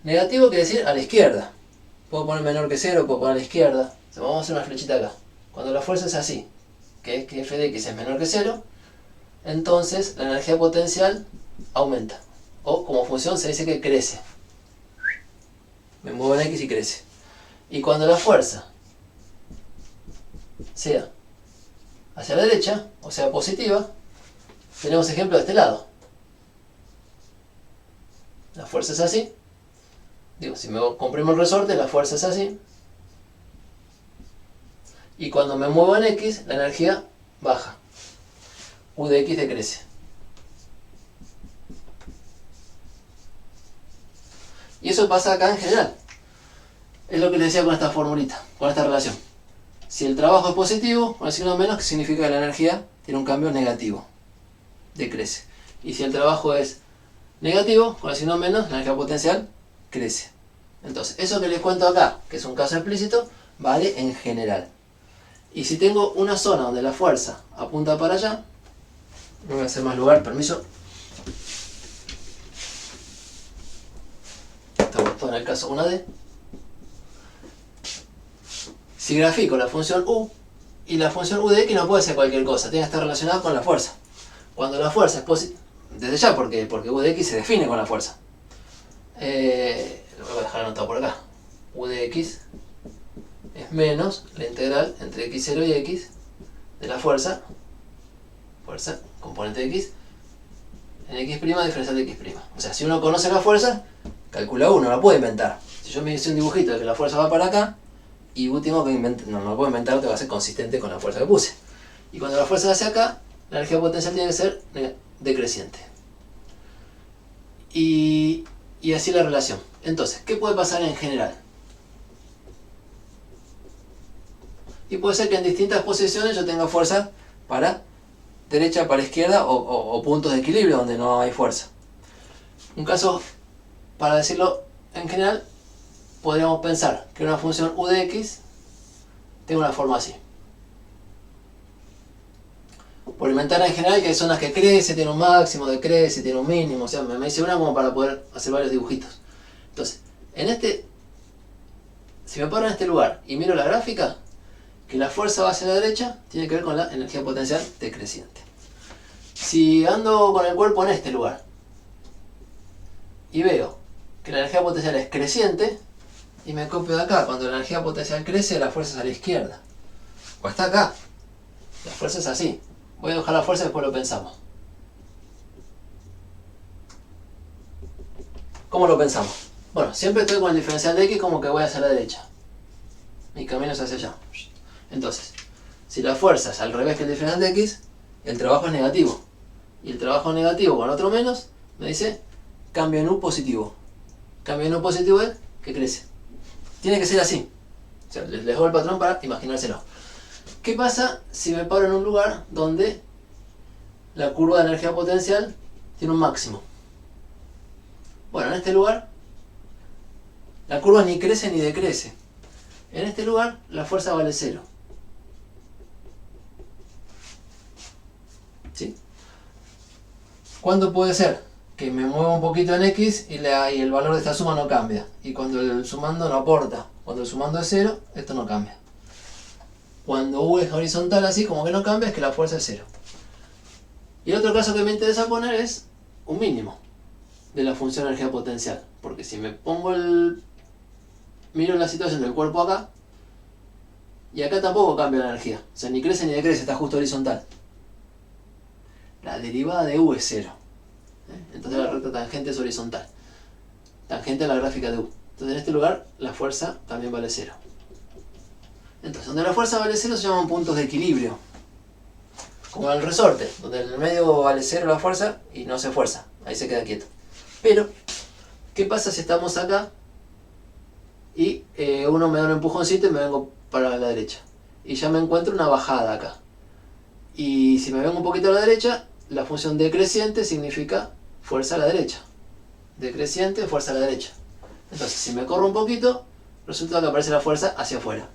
Negativo quiere decir a la izquierda. Puedo poner menor que 0, puedo poner a la izquierda. Vamos a hacer una flechita acá. Cuando la fuerza es así, que es que f de x es menor que 0, entonces la energía potencial aumenta. O como función se dice que crece. Me muevo en x y crece. Y cuando la fuerza sea hacia la derecha, o sea positiva, tenemos ejemplo de este lado. La fuerza es así. Digo, si me comprimo el resorte, la fuerza es así. Y cuando me muevo en x, la energía baja. U de x decrece. Y eso pasa acá en general. Es lo que les decía con esta formulita, con esta relación. Si el trabajo es positivo, con el signo menos, que significa que la energía tiene un cambio negativo. Decrece. Y si el trabajo es negativo, con el signo menos, la energía potencial crece. Entonces, eso que les cuento acá, que es un caso explícito, vale en general. Y si tengo una zona donde la fuerza apunta para allá, no voy a hacer más lugar, permiso. Estamos todos en el caso 1D. Si grafico la función u, y la función u de x no puede ser cualquier cosa, tiene que estar relacionada con la fuerza. Cuando la fuerza es positiva, desde ya porque u de x se define con la fuerza. Lo voy a dejar anotado por acá. U de x es menos la integral entre x0 y x de la fuerza, componente de x, en x' diferencial de x'. O sea, si uno conoce la fuerza, calcula uno, la puede inventar. Si yo me hice un dibujito de que la fuerza va para acá, y último que no lo puedo inventar, que va a ser consistente con la fuerza que puse. Y cuando la fuerza va hacia acá, la energía potencial tiene que ser decreciente. Y así la relación. Entonces, ¿qué puede pasar en general? Y puede ser que en distintas posiciones yo tenga fuerza para derecha, para izquierda o puntos de equilibrio donde no hay fuerza. Un caso, para decirlo en general, podríamos pensar que una función u de x tiene una forma así. Por inventar en general que hay zonas que crece, tiene un máximo, decrece, tiene un mínimo. O sea, me hice una como para poder hacer varios dibujitos. Entonces, si me paro en este lugar y miro la gráfica, que la fuerza va hacia la derecha tiene que ver con la energía potencial decreciente. Si ando con el cuerpo en este lugar y veo que la energía potencial es creciente, y me copio de acá, cuando la energía potencial crece, la fuerza es a la izquierda. O está acá, la fuerza es así. Voy a dejar la fuerza y después lo pensamos. ¿Cómo lo pensamos? Bueno, siempre estoy con el diferencial de x como que voy hacia la derecha. Mi camino es hacia allá. Entonces, si la fuerza es al revés que el diferencial de x, el trabajo es negativo. Y el trabajo negativo con otro menos me dice cambio en u positivo. Cambio en u positivo es que crece. Tiene que ser así. O sea, les dejo el patrón para imaginárselo. ¿Qué pasa si me paro en un lugar donde la curva de energía potencial tiene un máximo? Bueno, en este lugar la curva ni crece ni decrece. En este lugar la fuerza vale 0. ¿Sí? ¿Cuándo puede ser? Que me mueva un poquito en x y el valor de esta suma no cambia. Y cuando el sumando no aporta. Cuando el sumando es 0, esto no cambia. Cuando u es horizontal así, como que no cambia, es que la fuerza es 0. Y el otro caso que me interesa poner es un mínimo de la función energía potencial. Porque si me pongo miro la situación del cuerpo acá, y acá tampoco cambia la energía. O sea, ni crece ni decrece, está justo horizontal. La derivada de u es 0. Entonces la recta tangente es horizontal. Tangente a la gráfica de u. Entonces en este lugar la fuerza también vale 0. Entonces donde la fuerza vale 0 se llaman puntos de equilibrio. Como en el resorte, donde en el medio vale 0 la fuerza y no se fuerza. Ahí se queda quieto. Pero, ¿qué pasa si estamos acá y uno me da un empujoncito y me vengo para la derecha? Y ya me encuentro una bajada acá. Y si me vengo un poquito a la derecha, la función decreciente significa fuerza a la derecha. Decreciente, fuerza a la derecha. Entonces, si me corro un poquito, resulta que aparece la fuerza hacia afuera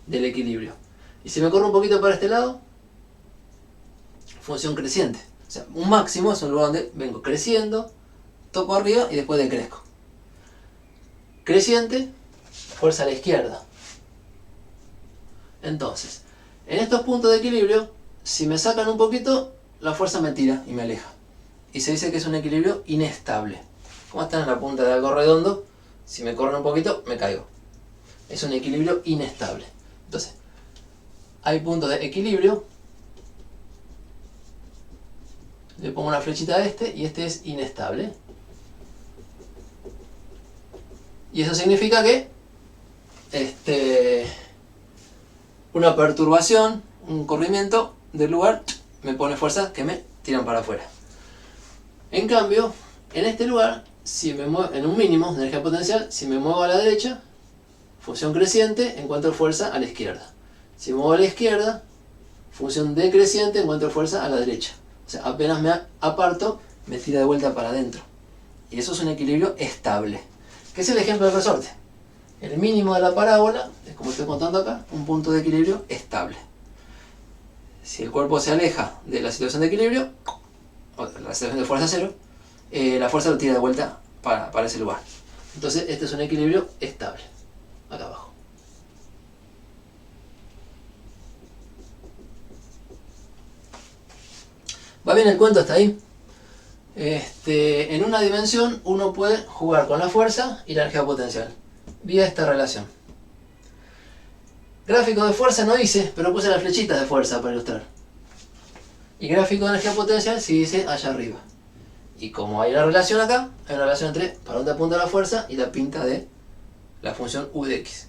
del equilibrio. Y si me corro un poquito para este lado, función creciente. O sea, un máximo es un lugar donde vengo creciendo, toco arriba y después decrezco. Creciente, fuerza a la izquierda. Entonces, en estos puntos de equilibrio, si me sacan un poquito, la fuerza me tira y me aleja. Y se dice que es un equilibrio inestable. Como están en la punta de algo redondo, si me corren un poquito, me caigo. Es un equilibrio inestable. Entonces, hay puntos de equilibrio. Le pongo una flechita a este y este es inestable. Y eso significa que una perturbación, un corrimiento del lugar me pone fuerzas que me tiran para afuera. En cambio, en este lugar, si me muevo en un mínimo de energía potencial, si me muevo a la derecha, función creciente, encuentro fuerza a la izquierda. Si me muevo a la izquierda, función decreciente, encuentro fuerza a la derecha. O sea, apenas me aparto, me tira de vuelta para adentro. Y eso es un equilibrio estable. ¿Qué es el ejemplo del resorte? El mínimo de la parábola, es como estoy contando acá, un punto de equilibrio estable. Si el cuerpo se aleja de la situación de equilibrio, o de la situación de fuerza cero, la fuerza lo tira de vuelta para ese lugar. Entonces este es un equilibrio estable. Acá abajo. ¿Va bien el cuento hasta ahí? En una dimensión uno puede jugar con la fuerza y la energía potencial vía esta relación. Gráfico de fuerza no dice, pero puse las flechitas de fuerza para ilustrar. Y gráfico de energía potencial sí dice allá arriba. Y como hay una relación acá, hay una relación entre para dónde apunta la fuerza y la pinta de la función u de x.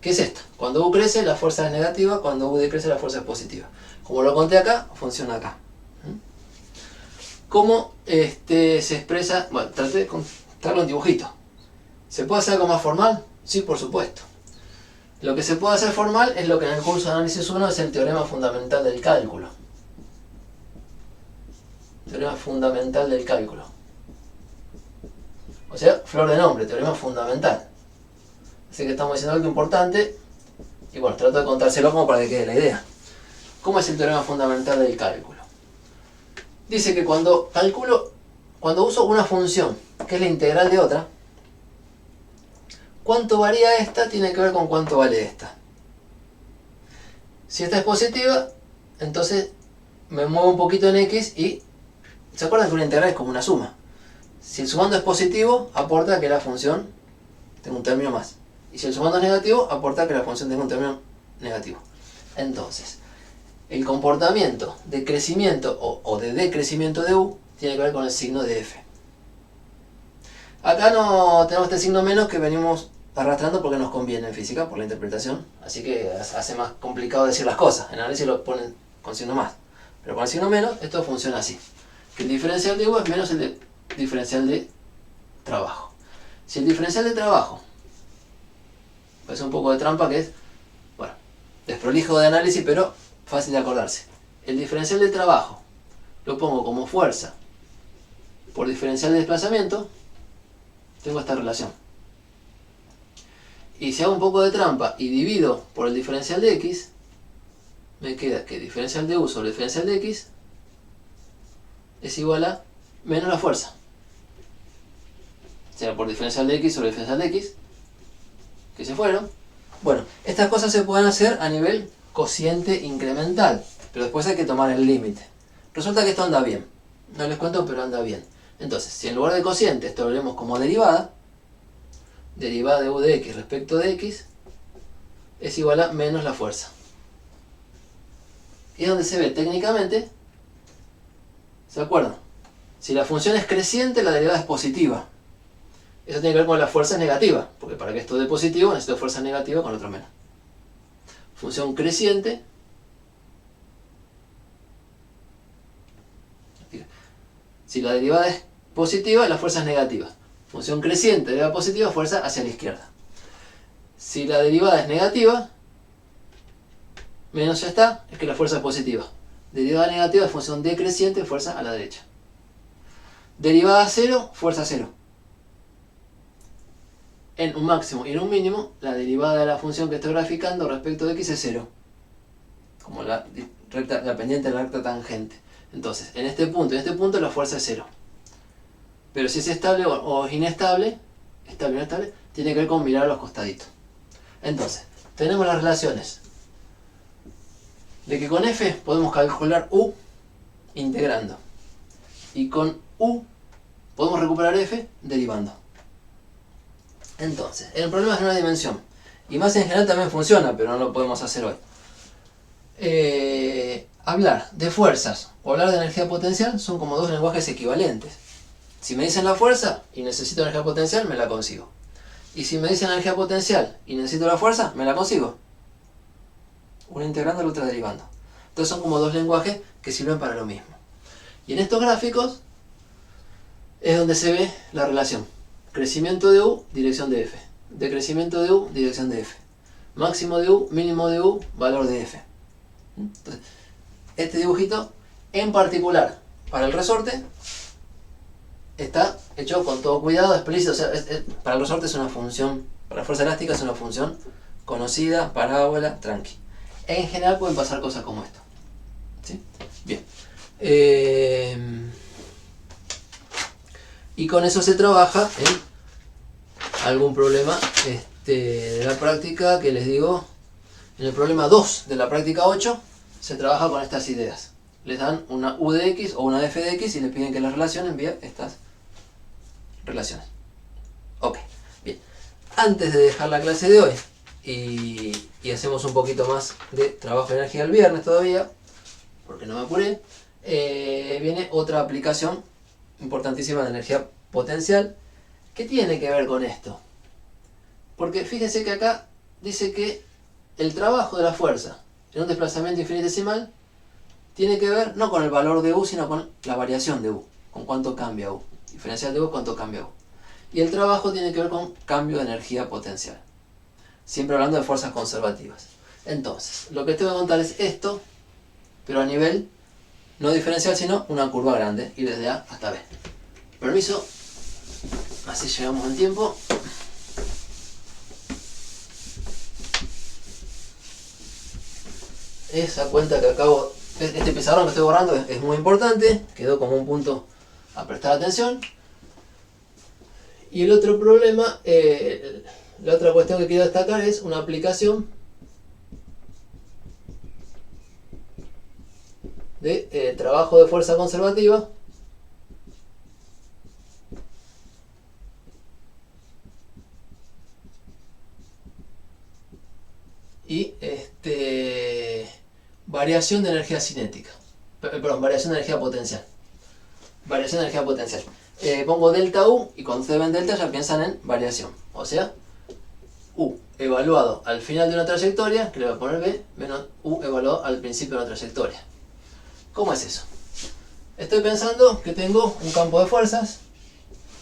¿Qué es esto? Cuando u crece la fuerza es negativa, cuando u decrece la fuerza es positiva. Como lo conté acá, funciona acá. ¿Cómo se expresa? Bueno, traté de contarlo en dibujito. ¿Se puede hacer algo más formal? Sí, por supuesto. Lo que se puede hacer formal es lo que en el curso de análisis 1 es el teorema fundamental del cálculo. Teorema fundamental del cálculo. O sea, flor de nombre, teorema fundamental. Así que estamos diciendo algo importante y bueno, trato de contárselo como para que quede la idea. ¿Cómo es el teorema fundamental del cálculo? Dice que cuando uso una función que es la integral de otra, cuánto varía esta tiene que ver con cuánto vale esta. Si esta es positiva, entonces me muevo un poquito en x y... ¿Se acuerdan que una integral es como una suma? Si el sumando es positivo, aporta que la función tenga un término más. Y si el sumando es negativo, aporta que la función tenga un término negativo. Entonces, el comportamiento de crecimiento o de decrecimiento de u tiene que ver con el signo de f. Acá no tenemos este signo menos que venimos arrastrando porque nos conviene en física, por la interpretación. Así que hace más complicado decir las cosas. En análisis lo ponen con signo más. Pero con el signo menos, esto funciona así. Que el diferencial de u es menos el diferencial de trabajo. Si el diferencial de trabajo, es un poco de trampa que es, bueno, desprolijo de análisis, pero fácil de acordarse. El diferencial de trabajo lo pongo como fuerza por diferencial de desplazamiento, tengo esta relación. Y si hago un poco de trampa y divido por el diferencial de x, me queda que el diferencial de u sobre el diferencial de x es igual a menos la fuerza. O sea, por diferencial de x sobre diferencial de x, que se fueron. Bueno, estas cosas se pueden hacer a nivel cociente incremental, pero después hay que tomar el límite. Resulta que esto anda bien. No les cuento, pero anda bien. Entonces, si en lugar de cociente esto lo vemos como derivada de u de x respecto de x, es igual a menos la fuerza. Y es donde se ve técnicamente, ¿se acuerdan? Si la función es creciente, la derivada es positiva. Eso tiene que ver con la fuerza negativa, porque para que esto dé positivo necesito fuerza negativa con otro menos. Función creciente. Si la derivada es positiva, la fuerza es negativa. Función creciente, derivada positiva, fuerza hacia la izquierda. Si la derivada es negativa, menos ya está, es que la fuerza es positiva. Derivada negativa es función decreciente, fuerza a la derecha. Derivada cero, fuerza cero. En un máximo y en un mínimo, la derivada de la función que estoy graficando respecto de x es cero. como la pendiente de la recta tangente. Entonces, en este punto y en este punto la fuerza es 0. Pero si es estable o inestable, estable o inestable, tiene que ver con mirar a los costaditos. Entonces, tenemos las relaciones de que con F podemos calcular U integrando. Y con U podemos recuperar F derivando. Entonces, el problema es de una dimensión. Y más en general también funciona, pero no lo podemos hacer hoy. Hablar de fuerzas o hablar de energía potencial son como dos lenguajes equivalentes. Si me dicen la fuerza y necesito energía potencial, me la consigo. Y si me dicen energía potencial y necesito la fuerza, me la consigo. Una integrando y la otra derivando. Entonces son como dos lenguajes que sirven para lo mismo. Y en estos gráficos es donde se ve la relación. Crecimiento de U, dirección de F. Decrecimiento de U, dirección de F. Máximo de U, mínimo de U, valor de F. Entonces, este dibujito en particular para el resorte está hecho con todo cuidado, explícito. O sea, para el resorte es una función, para la fuerza elástica es una función conocida, parábola, tranqui. En general pueden pasar cosas como esto. ¿Sí? Bien. Y con eso se trabaja en algún problema de la práctica que les digo. En el problema 2 de la práctica 8 se trabaja con estas ideas. Les dan una U de X o una F de X y les piden que la relación envíe estas relaciones. Ok, bien. Antes de dejar la clase de hoy y hacemos un poquito más de trabajo de energía el viernes todavía, porque no me apuré, viene otra aplicación importantísima de energía potencial que tiene que ver con esto. Porque fíjense que acá dice que el trabajo de la fuerza en un desplazamiento infinitesimal tiene que ver no con el valor de U, sino con la variación de U, con cuánto cambia U. Diferencial de U, cuánto cambia U. Y el trabajo tiene que ver con cambio de energía potencial. Siempre hablando de fuerzas conservativas. Entonces, lo que te voy a contar es esto, pero a nivel no diferencial, sino una curva grande, y desde A hasta B. Permiso, así llegamos en tiempo. Esa cuenta que acabo, este pizarrón que estoy borrando es muy importante, quedó como un punto a prestar atención. Y el otro problema, la otra cuestión que quiero destacar es una aplicación de trabajo de fuerza conservativa y variación de energía cinética. Perdón, variación de energía potencial. Variación de energía potencial. Pongo delta U y cuando ustedes ven delta ya piensan en variación. O sea, U evaluado al final de una trayectoria, que le voy a poner B, menos U evaluado al principio de una trayectoria. ¿Cómo es eso? Estoy pensando que tengo un campo de fuerzas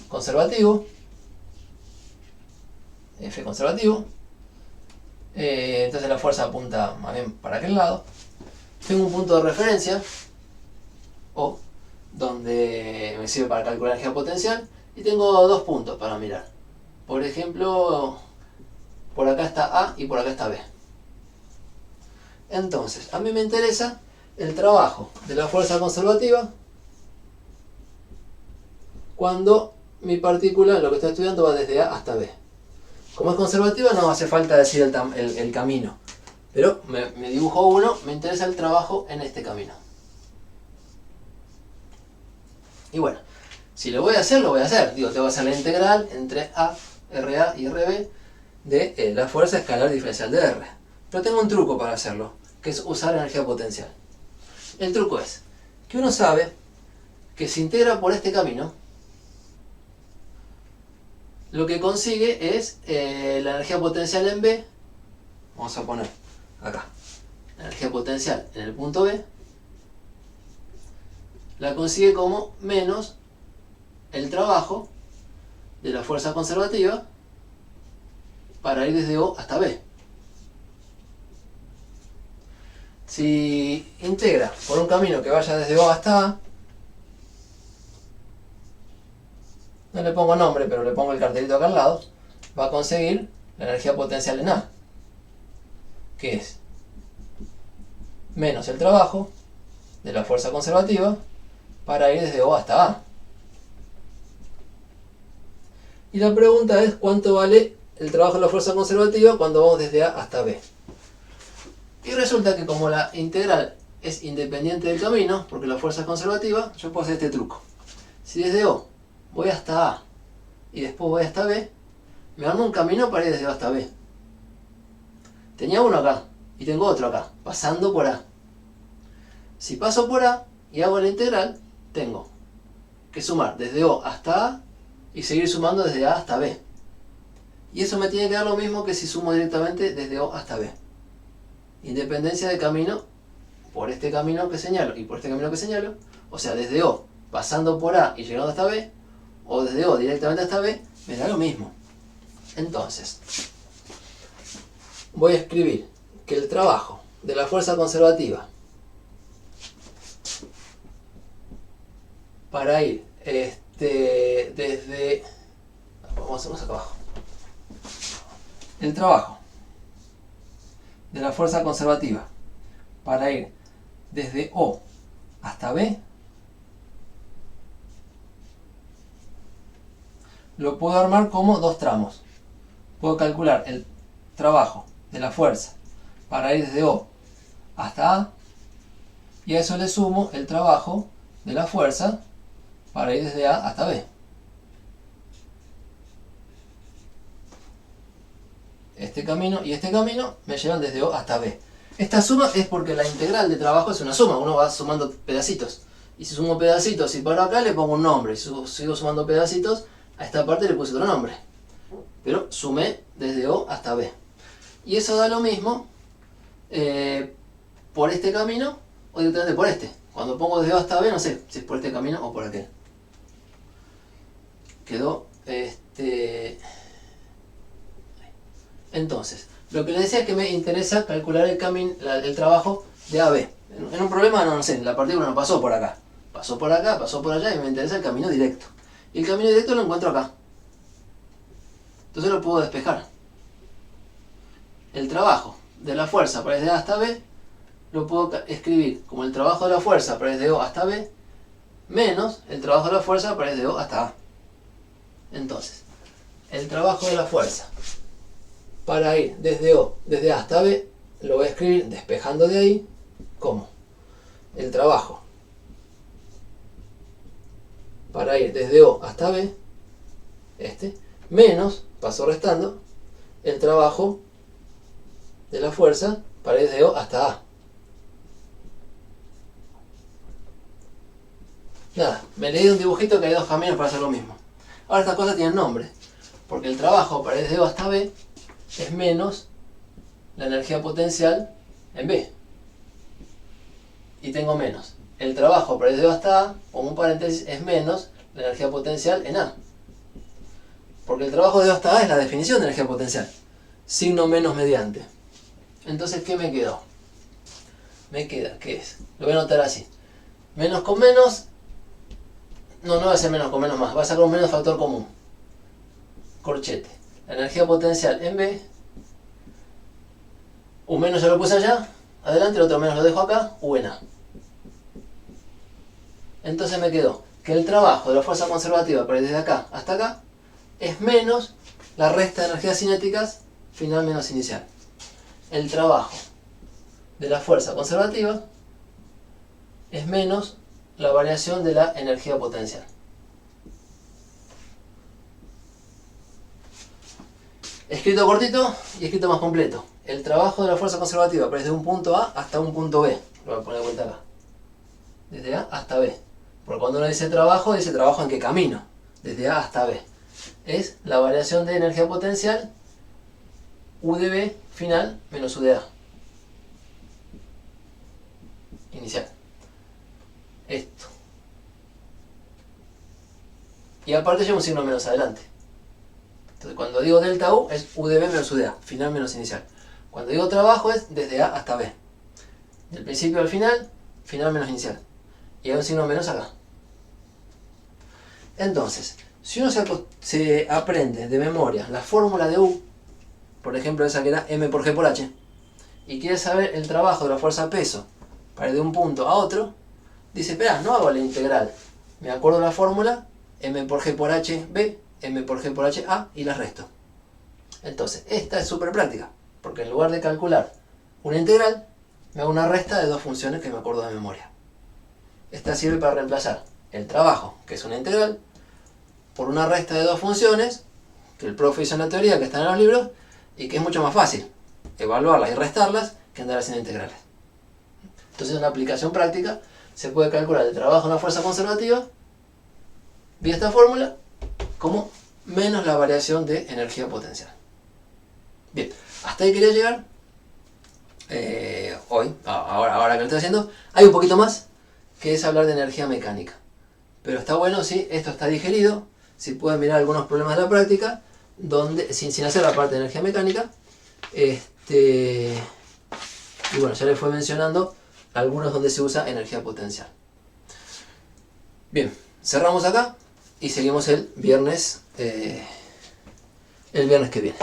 conservativo, F conservativo, entonces la fuerza apunta más bien para aquel lado. Tengo un punto de referencia, O, donde me sirve para calcular energía potencial, y tengo dos puntos para mirar. Por ejemplo, por acá está A y por acá está B. Entonces, a mí me interesa el trabajo de la fuerza conservativa cuando mi partícula, lo que estoy estudiando, va desde A hasta B. Como es conservativa no hace falta decir el camino, pero me dibujo uno, me interesa el trabajo en este camino. Y bueno, si lo voy a hacer, lo voy a hacer. Digo, tengo que hacer la integral entre A, RA y RB de la fuerza escalar diferencial de R. Pero tengo un truco para hacerlo, que es usar energía potencial. El truco es que uno sabe que si integra por este camino, lo que consigue es la energía potencial en B. Vamos a poner acá la energía potencial en el punto B. La consigue como menos el trabajo de la fuerza conservativa para ir desde O hasta B. Si integra por un camino que vaya desde O hasta A, no le pongo nombre, pero le pongo el cartelito acá al lado, va a conseguir la energía potencial en A, que es menos el trabajo de la fuerza conservativa para ir desde O hasta A. Y la pregunta es cuánto vale el trabajo de la fuerza conservativa cuando vamos desde A hasta B. Y resulta que como la integral es independiente del camino, porque la fuerza es conservativa, yo puedo hacer este truco. Si desde O voy hasta A y después voy hasta B, me armo un camino para ir desde A hasta B. Tenía uno acá y tengo otro acá, pasando por A. Si paso por A y hago la integral, tengo que sumar desde O hasta A y seguir sumando desde A hasta B. Y eso me tiene que dar lo mismo que si sumo directamente desde O hasta B. Independencia de camino por este camino que señalo y por este camino que señalo, o sea, desde O pasando por A y llegando hasta B, o desde O directamente hasta B, me da lo mismo. Entonces, voy a escribir que el trabajo de la fuerza conservativa para ir desde... Vamos a hacernos acá abajo. El trabajo de la fuerza conservativa para ir desde O hasta B lo puedo armar como dos tramos. Puedo calcular el trabajo de la fuerza para ir desde O hasta A y a eso le sumo el trabajo de la fuerza para ir desde A hasta B. Este camino y este camino me llevan desde O hasta B. Esta suma es porque la integral de trabajo es una suma, uno va sumando pedacitos. Y si sumo pedacitos y paro acá le pongo un nombre. Y si sigo sumando pedacitos, a esta parte le puse otro nombre. Pero sumé desde O hasta B. Y eso da lo mismo por este camino o directamente por este. Cuando pongo desde O hasta B, no sé si es por este camino o por aquel. Quedó Entonces, lo que les decía es que me interesa calcular el trabajo de A a B. En un problema, no sé, la partícula no pasó por acá. Pasó por acá, pasó por allá y me interesa el camino directo. Y el camino directo lo encuentro acá. Entonces lo puedo despejar. El trabajo de la fuerza para ir de A hasta B lo puedo escribir como el trabajo de la fuerza para ir de O hasta B menos el trabajo de la fuerza para ir de O hasta A. Entonces, el trabajo de la fuerza para ir desde A hasta B, lo voy a escribir despejando de ahí como el trabajo para ir desde O hasta B, menos, paso restando, el trabajo de la fuerza para ir desde O hasta A. Nada, me leí un dibujito que hay dos caminos para hacer lo mismo. Ahora estas cosas tienen nombre, porque el trabajo para ir desde O hasta B es menos la energía potencial en B. Y tengo menos. El trabajo para ir desde O hasta A, como un paréntesis, es menos la energía potencial en A. Porque el trabajo de O hasta A es la definición de energía potencial. Signo menos mediante. Entonces, ¿qué me quedó? Me queda, ¿qué es? Lo voy a anotar así. Menos con menos. No va a ser menos con menos más. Va a sacar un menos factor común. Corchete. La energía potencial en B. Un menos ya lo puse allá. Adelante, el otro menos lo dejo acá. U en A. Entonces me quedó que el trabajo de la fuerza conservativa para ir desde acá hasta acá es menos la resta de energías cinéticas final menos inicial. El trabajo de la fuerza conservativa es menos la variación de la energía potencial. Escrito cortito y escrito más completo. El trabajo de la fuerza conservativa pero desde un punto A hasta un punto B. Lo voy a poner de vuelta acá. Desde A hasta B. Porque cuando uno dice trabajo en qué camino. Desde A hasta B. Es la variación de energía potencial U de B final menos U de A. Inicial. Esto. Y aparte llevo un signo menos adelante. Entonces cuando digo delta U es U de B menos U de A. Final menos inicial. Cuando digo trabajo es desde A hasta B. Del principio al final, final menos inicial. Y hay un signo menos acá. Entonces, si uno se aprende de memoria la fórmula de U, por ejemplo esa que era M por G por H, y quiere saber el trabajo de la fuerza peso para ir de un punto a otro, dice, espera, no hago la integral. Me acuerdo la fórmula, m por g por h b, m por g por h a, y las resto. Entonces, esta es súper práctica, porque en lugar de calcular una integral, me hago una resta de dos funciones que me acuerdo de memoria. Esta sirve para reemplazar el trabajo, que es una integral, por una resta de dos funciones, que el profe hizo en la teoría, que están en los libros, y que es mucho más fácil evaluarlas y restarlas que andar haciendo integrales. Entonces, en una aplicación práctica, se puede calcular el trabajo de una fuerza conservativa vía esta fórmula como menos la variación de energía potencial. Bien, hasta ahí quería llegar hoy, ahora que lo estoy haciendo. Hay un poquito más, que es hablar de energía mecánica. Pero está bueno si esto está digerido, si pueden mirar algunos problemas de la práctica, donde, sin hacer la parte de energía mecánica. Y bueno, ya les fue mencionando algunos donde se usa energía potencial. Bien, cerramos acá y seguimos el viernes que viene.